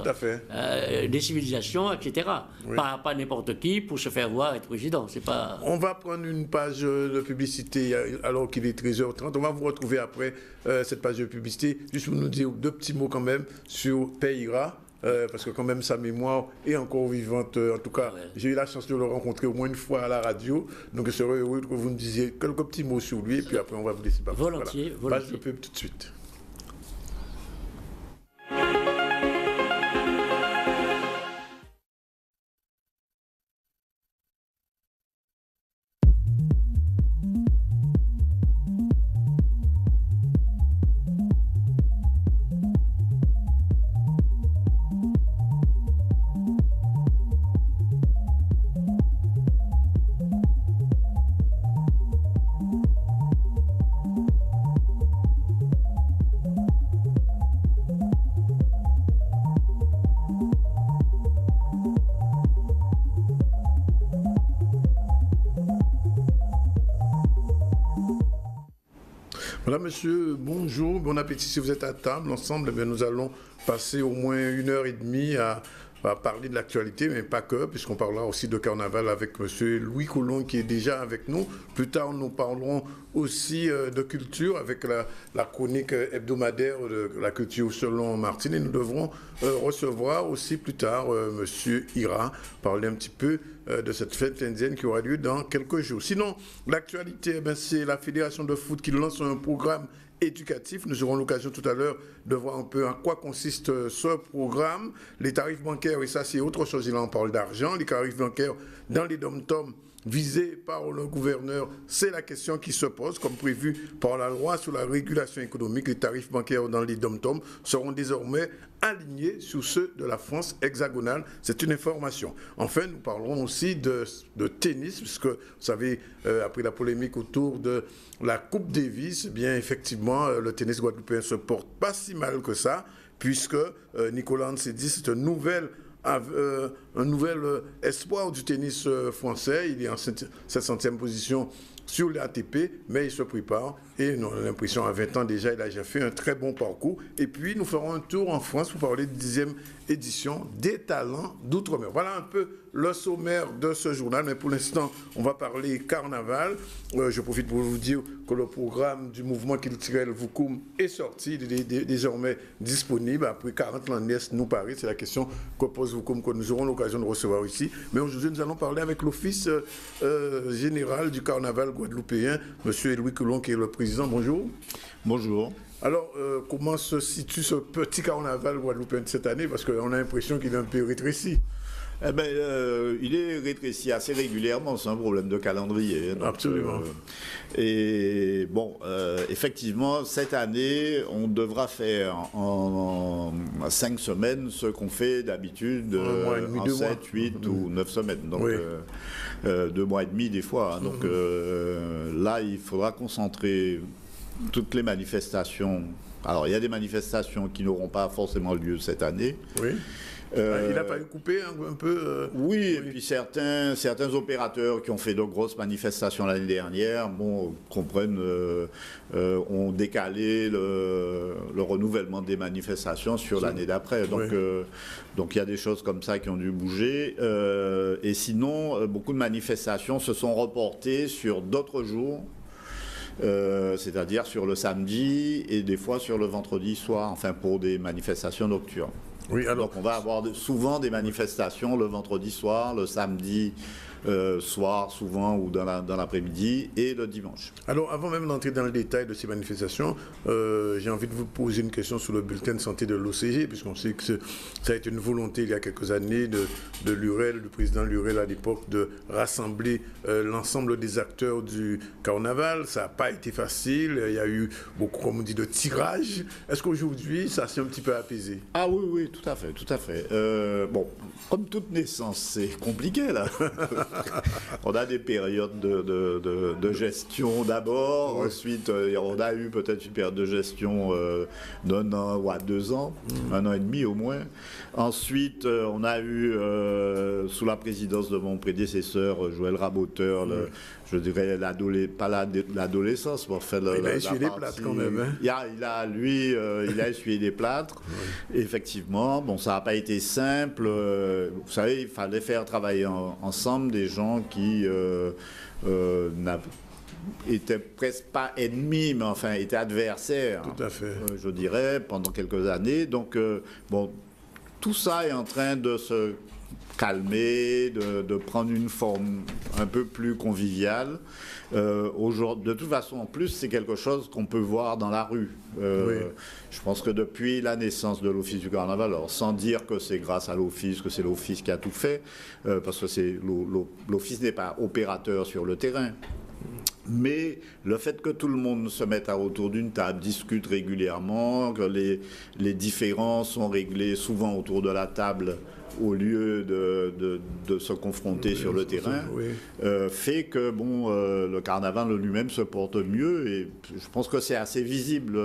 des civilisations, etc. Pas n'importe qui pour se faire voir être président. Pas... On va prendre une page de publicité alors qu'il est 13h30. On va vous retrouver après cette page de publicité. Juste pour nous dire deux petits mots quand même sur Pereira. Parce que quand même sa mémoire est encore vivante. En tout cas, j'ai eu la chance de le rencontrer au moins une fois à la radio. Donc je serais heureux que vous me disiez quelques petits mots sur lui et puis après on va vous laisser parler. Volontiers. Page de pub tout de suite. Voilà, monsieur, bonjour, bon appétit si vous êtes à table. Ensemble, eh bien, nous allons passer au moins 1h30 à parler de l'actualité, mais pas que, puisqu'on parlera aussi de carnaval avec monsieur Louis Coulon qui est déjà avec nous. Plus tard, nous parlerons aussi de culture avec la chronique hebdomadaire de la culture selon Martine, et nous devrons recevoir aussi plus tard monsieur Ira, parler un petit peu de cette fête indienne qui aura lieu dans quelques jours. Sinon, l'actualité, eh c'est la Fédération de foot qui lance un programme éducatif. Nous aurons l'occasion tout à l'heure de voir un peu en quoi consiste ce programme. Les tarifs bancaires, et ça c'est autre chose, il en parle d'argent. Les tarifs bancaires dans les dom-toms visés par le gouverneur, c'est la question qui se pose. Comme prévu par la loi sur la régulation économique, les tarifs bancaires dans les dom-toms seront désormais alignés sur ceux de la France hexagonale. C'est une information. Enfin, nous parlerons aussi de tennis, puisque, vous savez, après la polémique autour de la Coupe Davis, eh bien, effectivement, le tennis guadeloupéen ne se porte pas si mal que ça, puisque Nicolas Antsedi, c'est un nouvel espoir du tennis français. Il est en 700e position sur l'ATP, mais il se prépare et on a l'impression à 20 ans déjà, il a déjà fait un très bon parcours. Et puis, nous ferons un tour en France pour parler de 10e édition des talents d'outre-mer. Voilà un peu le sommaire de ce journal, mais pour l'instant, on va parler carnaval. Je profite pour vous dire que le programme du mouvement culturel Voukoum est sorti, il est désormais disponible. Après 40 ans d'Est, nous Paris, c'est la question que pose Voukoum, que nous aurons l'occasion de recevoir ici. Mais aujourd'hui, nous allons parler avec l'Office général du carnaval guadeloupéen, M. Louis Coulon, qui est le président. Bonjour. Bonjour. Alors, comment se situe ce petit carnaval guadeloupéen de cette année? Parce qu'on a l'impression qu'il est un peu rétréci. Eh ben, il est rétréci assez régulièrement, c'est un problème de calendrier. Donc, absolument. Et bon, effectivement, cette année, on devra faire en 5 semaines ce qu'on fait d'habitude en 7, 8 ou 9 semaines. Donc, 2 mois et demi des fois. Hein. Donc là, il faudra concentrer toutes les manifestations. Alors, il y a des manifestations qui n'auront pas forcément lieu cette année. Oui. Il n'a pas eu coupé un peu Oui, et puis certains opérateurs qui ont fait de grosses manifestations l'année dernière, ont décalé le renouvellement des manifestations sur l'année d'après. Donc il y a des choses comme ça qui ont dû bouger. Et sinon, beaucoup de manifestations se sont reportées sur d'autres jours. C'est-à-dire sur le samedi et des fois sur le vendredi soir, enfin pour des manifestations nocturnes. Oui, alors, donc on va avoir souvent des manifestations le vendredi soir, le samedi soir souvent ou dans l'après-midi et le dimanche. Alors avant même d'entrer dans le détail de ces manifestations, j'ai envie de vous poser une question sur le bulletin de santé de l'OCG, puisqu'on sait que ça a été une volonté il y a quelques années de Lurel, du président Lurel à l'époque, de rassembler l'ensemble des acteurs du carnaval. Ça n'a pas été facile, il y a eu beaucoup, comme on dit, de tirages. Est-ce qu'aujourd'hui ça s'est un petit peu apaisé? Ah oui, tout à fait, tout à fait. Bon, comme toute naissance, c'est compliqué là. On a des périodes de gestion d'abord, ensuite on a eu peut-être une période de gestion d'un an ou 2 ans, 1 an et demi au moins. Ensuite, on a eu, sous la présidence de mon prédécesseur, Joël Raboteur, je dirais pas l'adolescence, mais enfin... Il a essuyé des plâtres quand même. Hein. Il a essuyé des plâtres, effectivement. Bon, ça n'a pas été simple. Vous savez, il fallait faire travailler ensemble des gens qui étaient presque pas ennemis, mais enfin étaient adversaires. Tout à fait. Je dirais, pendant quelques années. Donc, bon, tout ça est en train de se calmer, de prendre une forme un peu plus conviviale. De toute façon, en plus, c'est quelque chose qu'on peut voir dans la rue. Je pense que depuis la naissance de l'Office du Carnaval, alors sans dire que c'est grâce à l'Office, que c'est l'Office qui a tout fait, parce que l'Office n'est pas opérateur sur le terrain. Mais le fait que tout le monde se mette autour d'une table, discute régulièrement, que les différends sont réglés souvent autour de la table au lieu de se confronter sur le terrain, fait que le carnaval lui-même se porte mieux, et je pense que c'est assez visible.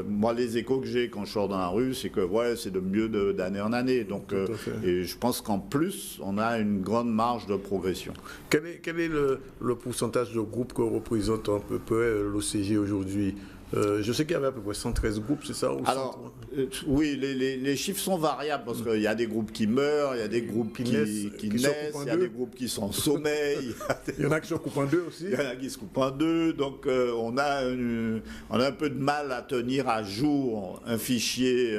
Moi, les échos que j'ai quand je sors dans la rue, c'est que c'est de mieux d'année en année. Donc, et je pense qu'en plus, on a une grande marge de progression. Quel est le pourcentage de groupes que représente à peu près l'OCG aujourd'hui, Je sais qu'il y avait à peu près 113 groupes, c'est ça? Alors, oui, les chiffres sont variables parce qu'il y a des groupes qui meurent, il y a des groupes qui naissent, il y a des groupes qui sont en sommeil. Il y en a qui se coupent en deux aussi. Il y en a qui se coupent en deux. Donc, on a un peu de mal à tenir à jour un fichier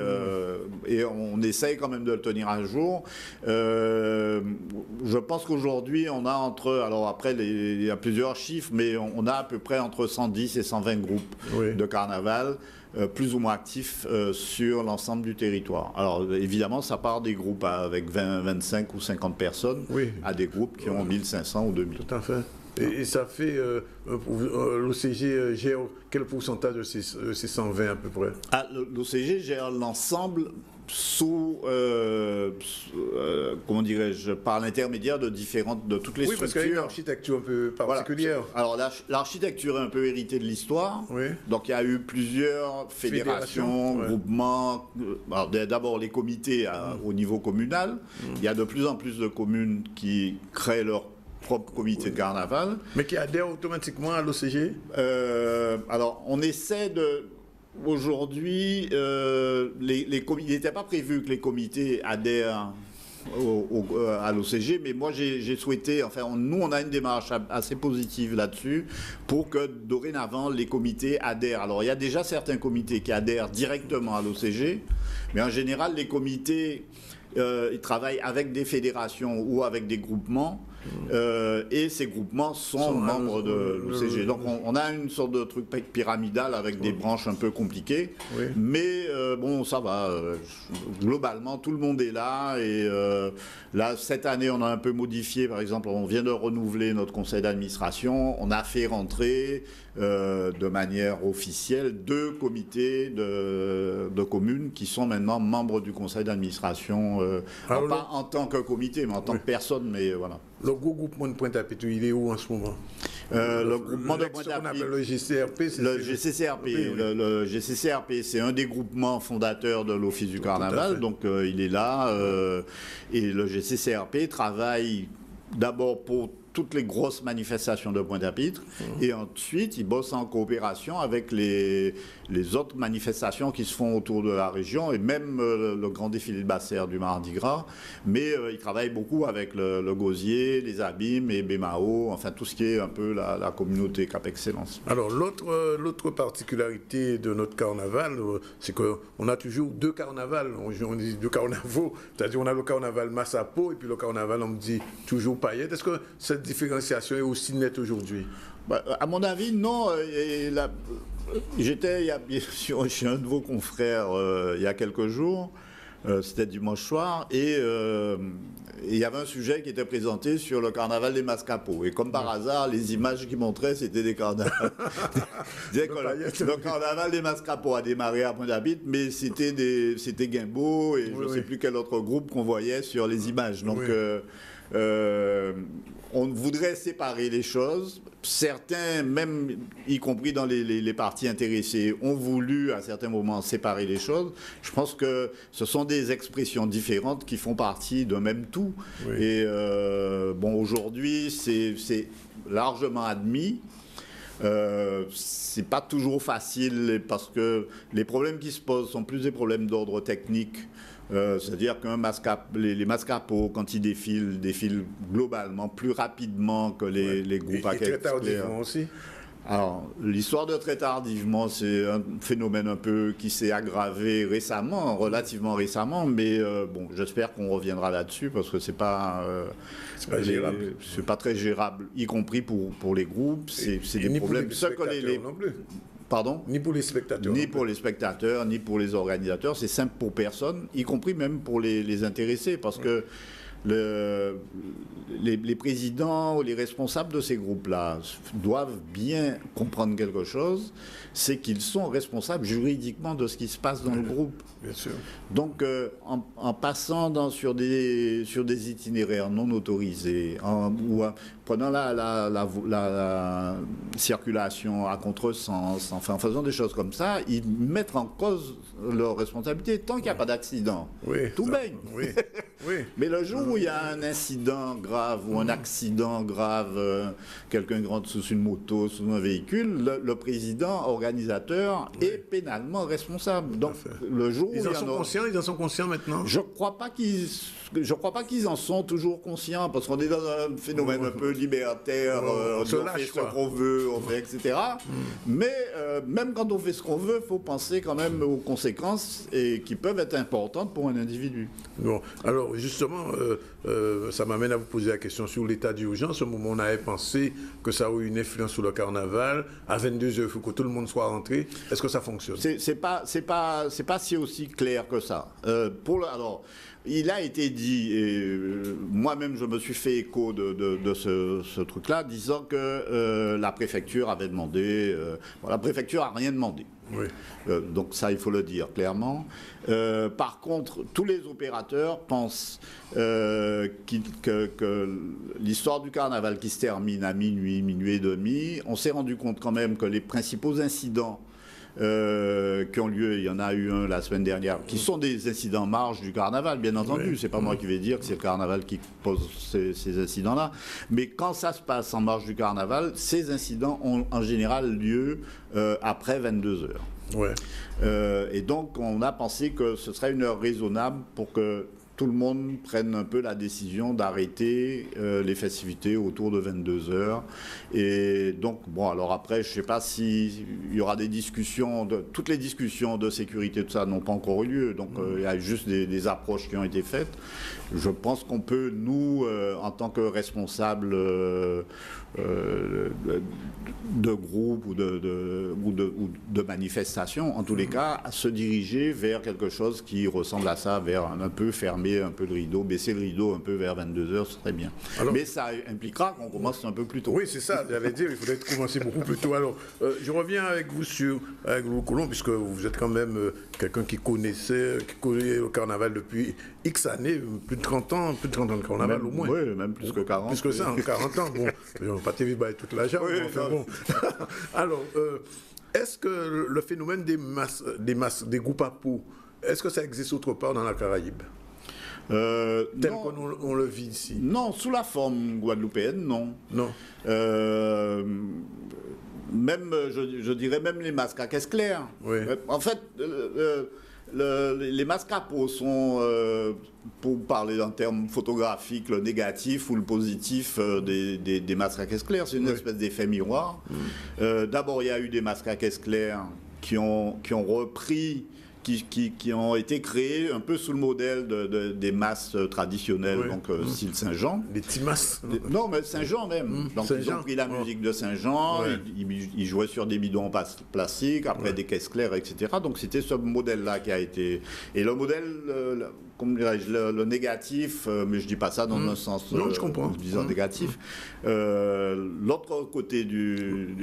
et on essaye quand même de le tenir à jour. Je pense qu'aujourd'hui, on a alors après, il y a plusieurs chiffres, mais on a à peu près entre 110 et 120 groupes de carnaval, plus ou moins actifs sur l'ensemble du territoire. Alors évidemment, ça part des groupes avec 20, 25 ou 50 personnes à des groupes qui ont 1500 ou 2000. Tout à fait. Et ça fait, l'OCG gère quel pourcentage de ces 120 à peu près? L'OCG gère l'ensemble sous, comment dirais-je, par l'intermédiaire de toutes les structures. Oui, parce qu'il y a une architecture un peu particulière. Voilà. Alors l'architecture est un peu héritée de l'histoire. Donc il y a eu plusieurs fédérations, groupements. D'abord les comités au niveau communal. Il y a de plus en plus de communes qui créent leur propre comité de carnaval. Mais qui adhèrent automatiquement à l'OCG? Alors on essaie de... Aujourd'hui, il n'était pas prévu que les comités adhèrent à l'OCG, mais moi j'ai souhaité, nous on a une démarche assez positive là-dessus pour que dorénavant les comités adhèrent. Alors il y a déjà certains comités qui adhèrent directement à l'OCG, mais en général les comités ils travaillent avec des fédérations ou avec des groupements. Et ces groupements sont membres de l'OCG. Donc on a une sorte de truc pyramidal avec des branches un peu compliquées. Mais bon, ça va. Globalement, tout le monde est là. Et là, cette année, on a un peu modifié. Par exemple, on vient de renouveler notre conseil d'administration. On a fait rentrer de manière officielle 2 comités de communes qui sont maintenant membres du conseil d'administration. Pas en tant que comité, mais en tant que personne. Mais voilà. Le gros groupement de Pointe-à-Pitre, il est où en ce moment? Le groupement de Pointe-à-Pitre, le GCCRP, le GCCRP, c'est un des groupements fondateurs de l'Office du Carnaval, donc il est là. Et le GCCRP travaille d'abord pour toutes les grosses manifestations de Pointe-à-Pitre et ensuite il bosse en coopération avec les autres manifestations qui se font autour de la région et même le grand défilé de Basse-Terre du Mardi Gras, mais il travaille beaucoup avec le Gosier, les Abîmes et Bémao, enfin tout ce qui est un peu la communauté Cap Excellence. Alors l'autre particularité de notre carnaval, c'est qu'on a toujours 2 carnavals, on dit 2 carnavaux, c'est-à-dire on a le carnaval Massapo et puis le carnaval on me dit toujours Paillette. Est-ce que cette différenciation est aussi nette aujourd'hui? À mon avis, non. J'étais chez un de vos confrères il y a quelques jours, c'était dimanche soir, et il y avait un sujet qui était présenté sur le carnaval des Mascapos. Et comme par hasard, les images qu'ils montraient, c'était des carnavals. Le carnaval des Mascapos a démarré à Pointe-à-Pitre, mais c'était Guimbaud et je ne sais plus quel autre groupe qu'on voyait sur les images. Donc, on voudrait séparer les choses. Certains, même y compris dans les partis intéressés, ont voulu à certains moments séparer les choses. Je pense que ce sont des expressions différentes qui font partie d'un même tout. Et bon, aujourd'hui, c'est largement admis. C'est pas toujours facile parce que les problèmes qui se posent sont plus des problèmes d'ordre technique. C'est-à-dire les Mascapos, quand ils défilent globalement plus rapidement que les groupes à très tardivement aussi. Alors, l'histoire de très tardivement, c'est un phénomène un peu qui s'est aggravé récemment, relativement récemment, mais bon, j'espère qu'on reviendra là-dessus parce que c'est pas très gérable, y compris pour les groupes. C'est des problèmes. Non plus. Pardon ? Ni pour les spectateurs. Ni pour les spectateurs, ni pour les organisateurs. C'est simple pour personne, y compris même pour les intéressés, parce que les présidents ou les responsables de ces groupes-là doivent bien comprendre quelque chose, c'est qu'ils sont responsables juridiquement de ce qui se passe dans le groupe. Bien sûr. Donc, en passant sur des itinéraires non autorisés, ou prenant la circulation à contresens, enfin en faisant des choses comme ça, ils mettent en cause leur responsabilité tant qu'il n'y a pas d'accident. Oui, tout baigne. Oui. Mais le jour où il y a un incident grave ou un accident grave, quelqu'un rentre sous une moto, sous un véhicule, le président organisateur est pénalement responsable. Donc le jour où ils en sont conscients maintenant. Je crois pas qu'ils en sont toujours conscients, parce qu'on est dans un phénomène un peu libertaire, on fait ce qu'on veut, on fait, etc. Mais même quand on fait ce qu'on veut, il faut penser quand même aux conséquences et qui peuvent être importantes pour un individu. Bon, alors justement, ça m'amène à vous poser la question sur l'état d'urgence. Au moment où on avait pensé que ça a eu une influence sur le carnaval, à 22h, il faut que tout le monde soit rentré. Est-ce que ça fonctionne? C'est pas si aussi clair que ça. Alors, il a été dit, et moi-même je me suis fait écho de ce truc-là, disant que la préfecture avait demandé. La préfecture n'a rien demandé. Oui. Donc ça, il faut le dire clairement. Par contre, tous les opérateurs pensent que l'histoire du carnaval qui se termine à minuit, minuit et demi, on s'est rendu compte quand même que les principaux incidents qui ont lieu, il y en a eu un la semaine dernière, qui sont des incidents en marge du carnaval, bien entendu. C'est pas moi qui vais dire que c'est le carnaval qui pose ces incidents-là. Mais quand ça se passe en marge du carnaval, ces incidents ont en général lieu après 22 heures. Ouais. Et donc, on a pensé que ce serait une heure raisonnable pour que tout le monde prenne un peu la décision d'arrêter les festivités autour de 22 heures. Et donc, bon, alors après, je ne sais pas s'il y aura des discussions, toutes les discussions de sécurité, tout ça n'ont pas encore eu lieu. Donc, il y a juste des approches qui ont été faites. Je pense qu'on peut, nous, en tant que responsables de groupes ou de manifestations, en tous les cas, se diriger vers quelque chose qui ressemble à ça, vers un peu fermer un peu le rideau, baisser le rideau un peu vers 22h, ce serait bien. Alors, mais ça impliquera qu'on commence un peu plus tôt. Oui, c'est ça, j'allais dire, il faudrait commencer beaucoup plus tôt. Alors, je reviens avec vous avec Louis Coulon, puisque vous êtes quand même quelqu'un qui connaît le carnaval depuis X années, plus de 30 ans de carnaval même, au moins. Oui, même plus que 40. Plus que ça, 40 ans. Bon, on va pas t'éviter toute la jambe. Oui, enfin, bon. Alors, est-ce que le phénomène des groupes à peau, est-ce que ça existe autre part dans la Caraïbe? Tel qu'on le vit ici? Non, sous la forme guadeloupéenne, non. Non. Même, je dirais même les masques à caisse claire. Oui. En fait, les masques à peau sont, pour parler en termes photographiques, le négatif ou le positif des masques à caisse claire. C'est une espèce d'effet miroir. D'abord, il y a eu des masques à caisse claire qui ont repris, qui ont été créés un peu sous le modèle des masses traditionnelles, donc style Saint-Jean. Des petits masses. Non, mais Saint-Jean même. Donc ils ont pris la musique de Saint-Jean, ils jouaient sur des bidons plastiques, après des caisses claires, etc. Donc c'était ce modèle-là qui a été... Et le modèle, comment dirais-je, le négatif, mais je dis pas ça dans un sens disant négatif, l'autre côté du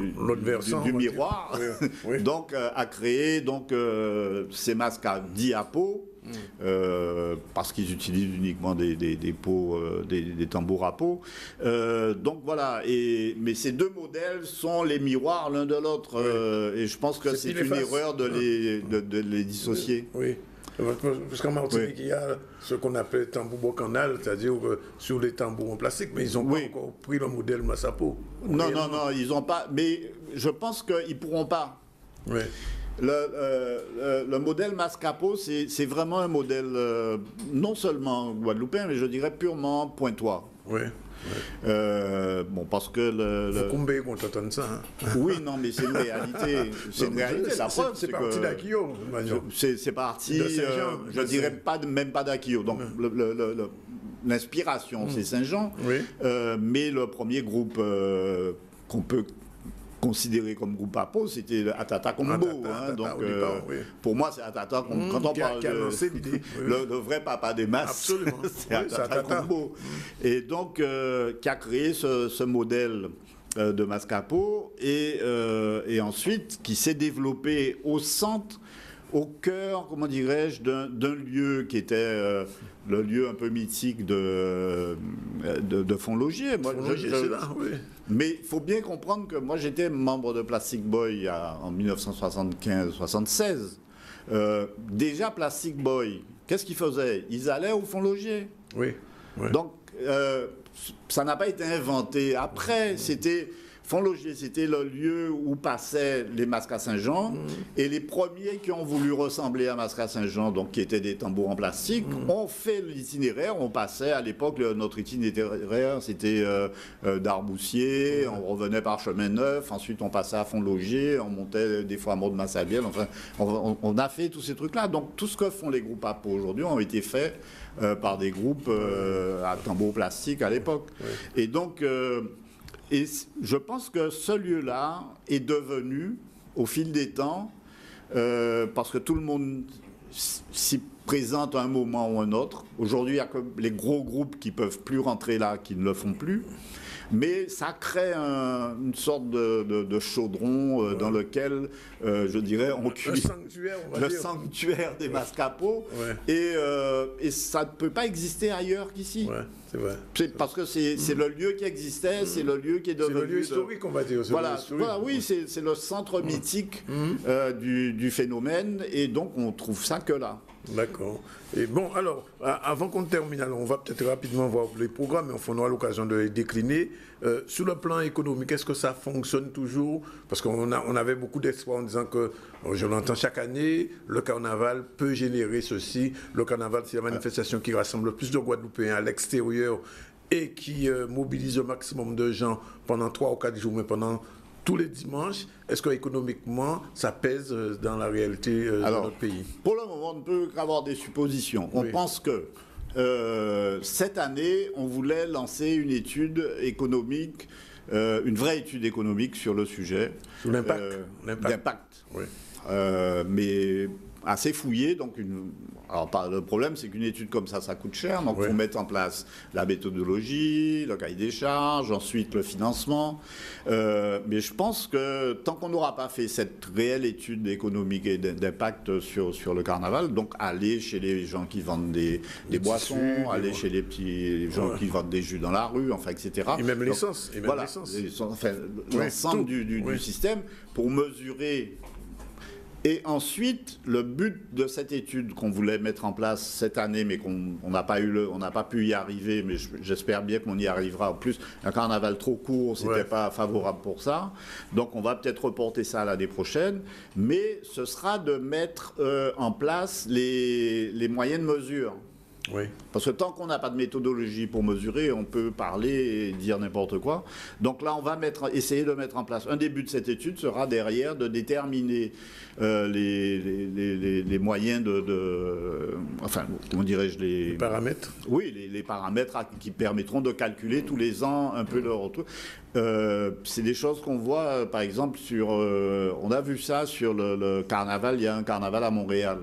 miroir, donc a créé ces masques à diapo, parce qu'ils utilisent uniquement des pots, des tambours à peau. Donc voilà, mais ces deux modèles sont les miroirs l'un de l'autre, et je pense que c'est une erreur de les dissocier. Oui. Parce qu'en Martinique, il y a ce qu'on appelle tambour bocanal, c'est-à-dire sur les tambours en plastique, mais ils n'ont pas encore pris le modèle Massapo. Non, ils n'ont pas, mais je pense qu'ils ne pourront pas. Oui. Le modèle Mascapo, c'est vraiment un modèle non seulement guadeloupéen, mais je dirais purement pointois. Oui. Bon, parce que faut combler qu'on t'entende ça. Hein. Oui, non, mais c'est une réalité. C'est une réalité. La preuve, c'est parti d'Akio. C'est parti. Je dirais même pas d'Akio. Donc l'inspiration, c'est Saint-Jean. Oui. Mais le premier groupe qu'on peut considéré comme groupe à peau, c'était Atata Combo. Donc, pour moi, c'est Atata Combo. Quand on parle le vrai papa des masses, c'est Atata Combo. Et donc, qui a créé ce modèle de masque à peau et ensuite qui s'est développé au centre, au cœur, comment dirais-je, d'un lieu qui était le lieu un peu mythique de Font-Logier. C'est là, oui. Mais il faut bien comprendre que moi, j'étais membre de Plastic Boy en 1975-76. Déjà, Plastic Boy, qu'est-ce qu'ils faisaient? Ils allaient au Font-Logier. Oui. Donc, ça n'a pas été inventé. Après, c'était... Font-Logier, c'était le lieu où passaient les masques à Saint-Jean. Et les premiers qui ont voulu ressembler à masques à Saint-Jean, donc qui étaient des tambours en plastique, ont fait l'itinéraire. On passait, à l'époque, notre itinéraire, c'était d'Arboussier, on revenait par Chemin Neuf, ensuite on passait à Font-Logier, on montait des fois à Mont-de-Massabielle. Enfin, on a fait tous ces trucs-là. Donc tout ce que font les groupes APO aujourd'hui ont été faits par des groupes à tambours plastiques à l'époque. Et donc... Et je pense que ce lieu-là est devenu, au fil des temps, parce que tout le monde s'y présente à un moment ou un autre. Aujourd'hui, il y a que les gros groupes qui ne peuvent plus rentrer là, qui ne le font plus. Mais ça crée une sorte de chaudron dans lequel, je dirais, on cuit le sanctuaire des masques à peau. Et ça ne peut pas exister ailleurs qu'ici. C'est vrai. Parce que c'est le lieu qui existait, c'est le lieu qui est devenu... C'est le lieu historique, on va dire. Voilà, oui, c'est le centre mythique du phénomène, et donc on trouve ça que là. D'accord. Et bon, alors, avant qu'on termine, alors on va peut-être rapidement voir les programmes, mais on aura l'occasion de les décliner. Sur le plan économique, est-ce que ça fonctionne toujours? Parce qu'on avait beaucoup d'espoir en disant que, je l'entends chaque année, le carnaval peut générer ceci. Le carnaval, c'est la manifestation qui rassemble le plus de Guadeloupéens à l'extérieur et qui mobilise au maximum de gens pendant 3 ou 4 jours, mais pendant tous les dimanches. Est-ce qu'économiquement, ça pèse dans la réalité de notre pays? Pour le moment, on ne peut qu'avoir des suppositions. On pense que cette année, on voulait lancer une étude économique, une vraie étude économique sur le sujet. Sur l'impact. D'impact. Oui. Mais assez fouillée. Donc alors, le problème, c'est qu'une étude comme ça coûte cher. Donc, il faut mettre en place la méthodologie, le cahier des charges, ensuite le financement. Mais je pense que tant qu'on n'aura pas fait cette réelle étude économique et d'impact sur le carnaval, donc aller chez les gens qui vendent des boissons, aller chez les petits gens qui vendent des jus dans la rue, enfin, etc. Et même l'essence. Voilà, enfin, l'ensemble du système pour mesurer. Et ensuite, le but de cette étude qu'on voulait mettre en place cette année, mais qu'on n'a pas pu y arriver, mais j'espère bien qu'on y arrivera. En plus, un carnaval trop court, c'était pas favorable pour ça. Donc, on va peut-être reporter ça l'année prochaine. Mais ce sera de mettre en place les moyens de mesure. Oui. Parce que tant qu'on n'a pas de méthodologie pour mesurer, on peut parler et dire n'importe quoi. Donc là, on va essayer de mettre en place. Un des buts de cette étude sera derrière de déterminer les moyens enfin, comment dirais-je, les paramètres. Oui, les paramètres qui permettront de calculer tous les ans un peu le retour. C'est des choses qu'on voit, par exemple, on a vu ça sur le carnaval. Il y a un carnaval à Montréal.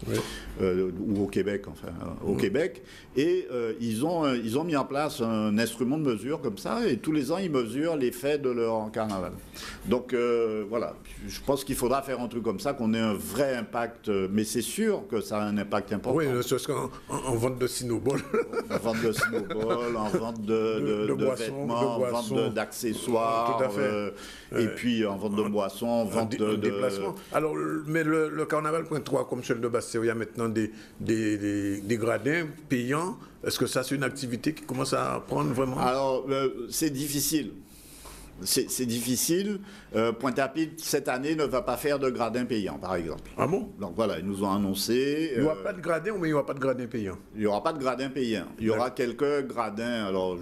Oui. Ou au Québec, enfin, au Québec. Et ils ont mis en place un instrument de mesure comme ça, et tous les ans, ils mesurent l'effet de leur carnaval. Donc, voilà, je pense qu'il faudra faire un truc comme ça, qu'on ait un vrai impact, mais c'est sûr que ça a un impact important. Oui, c'est en vente de Cinobol. En vente de Cinobol, en vente de vêtements, en vente d'accessoires, tout à fait. Et puis en vente de boissons, en vente de déplacements. Alors, mais le carnaval point 3, comme celui de Bastia, il y a maintenant des gradins payants. Est-ce que ça, c'est une activité qui commence à prendre vraiment? Alors, c'est difficile. C'est difficile. Pointe-à-Pitre, cette année, ne va pas faire de gradins payants, par exemple. Ah bon? Donc voilà, ils nous ont annoncé... Il n'y aura pas de gradins, mais il n'y aura pas de gradins payants? Il n'y aura pas de gradins payants. Il y aura quelques gradins. Alors,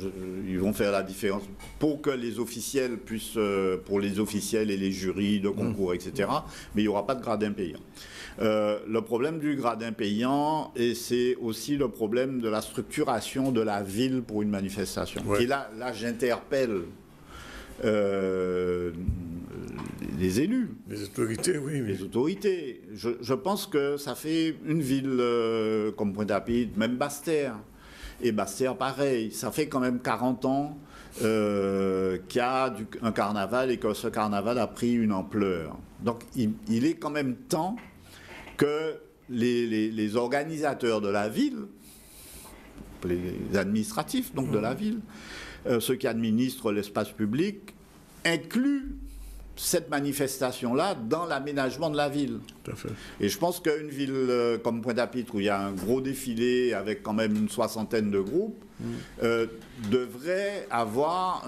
ils vont faire la différence pour que les officiels puissent... pour les officiels et les jurys de concours, etc. Mais il n'y aura pas de gradins payants. Le problème du gradin payant, et c'est aussi le problème de la structuration de la ville pour une manifestation. Et là j'interpelle les élus. Les autorités, oui. Les autorités. Je pense que ça fait une ville comme Pointe-à-Pitre, même Basse-Terre. Et Basse-Terre, pareil. Ça fait quand même 40 ans qu'il y a un carnaval et que ce carnaval a pris une ampleur. Donc il est quand même temps que les organisateurs de la ville, les administratifs donc de la ville, ceux qui administrent l'espace public, incluent cette manifestation-là dans l'aménagement de la ville. Tout à fait. Et je pense qu'une ville comme Pointe-à-Pitre, où il y a un gros défilé avec quand même une 60aine de groupes, devrait avoir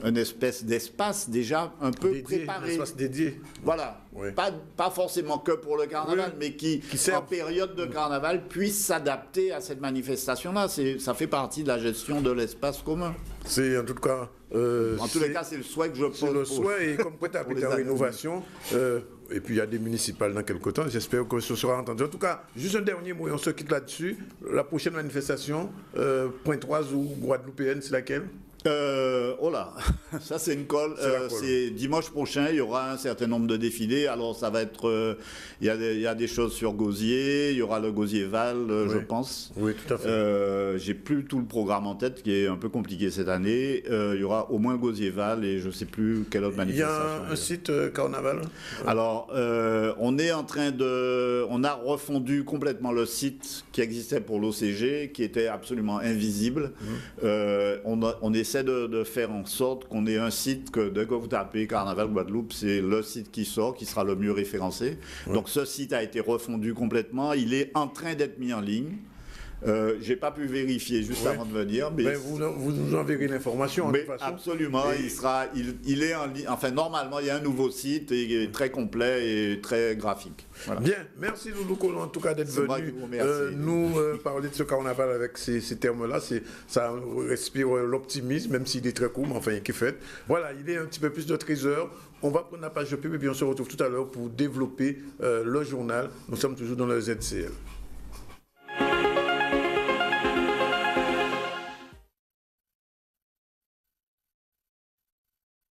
une espèce d'espace déjà un peu préparé. Un espace dédié. Voilà. Oui. Pas forcément que pour le carnaval, mais qui en période de carnaval, puisse s'adapter à cette manifestation-là. Ça fait partie de la gestion de l'espace commun. C'est en tout cas... en tous les cas, c'est le souhait que je pose. C'est le souhait, et comme Pointe-à-Pitre en rénovation, et puis il y a des municipales dans quelques temps, j'espère que ce sera entendu. En tout cas, juste un dernier mot, et on se quitte là-dessus. La prochaine manifestation, Pointe-Oise ou Guadeloupéenne, c'est laquelle ? Oh là, ça c'est une colle. C'est dimanche prochain, il y aura un certain nombre de défilés. Alors ça va être, il y a des choses sur Gosier, il y aura le Gosier-Val, je pense. Oui, tout à fait. J'ai plus tout le programme en tête, qui est un peu compliqué cette année. Il y aura au moins le Gosier-Val et je ne sais plus quelle autre manifestation. Il y a un site carnaval. Alors, on est en train on a refondu complètement le site qui existait pour l'OCG, qui était absolument invisible. On essaie de faire en sorte qu'on ait un site que dès que vous tapez Carnaval Guadeloupe, c'est le site qui sort, qui sera le mieux référencé. Donc ce site a été refondu complètement. Il est en train d'être mis en ligne. J'ai pas pu vérifier juste avant de venir, mais vous nous enverrez l'information. Mais absolument, il est en ligne. Enfin, normalement, il y a un nouveau site et il est très complet et très graphique. Voilà. Bien, merci Loulou Colon en tout cas d'être venu nous parler de ce carnaval avec ces termes-là. Ça respire l'optimisme, même s'il est très court, mais enfin, il est fait. Voilà, il est un petit peu plus de 13 heures. On va prendre la page de pub et puis on se retrouve tout à l'heure pour développer le journal. Nous sommes toujours dans le ZCL.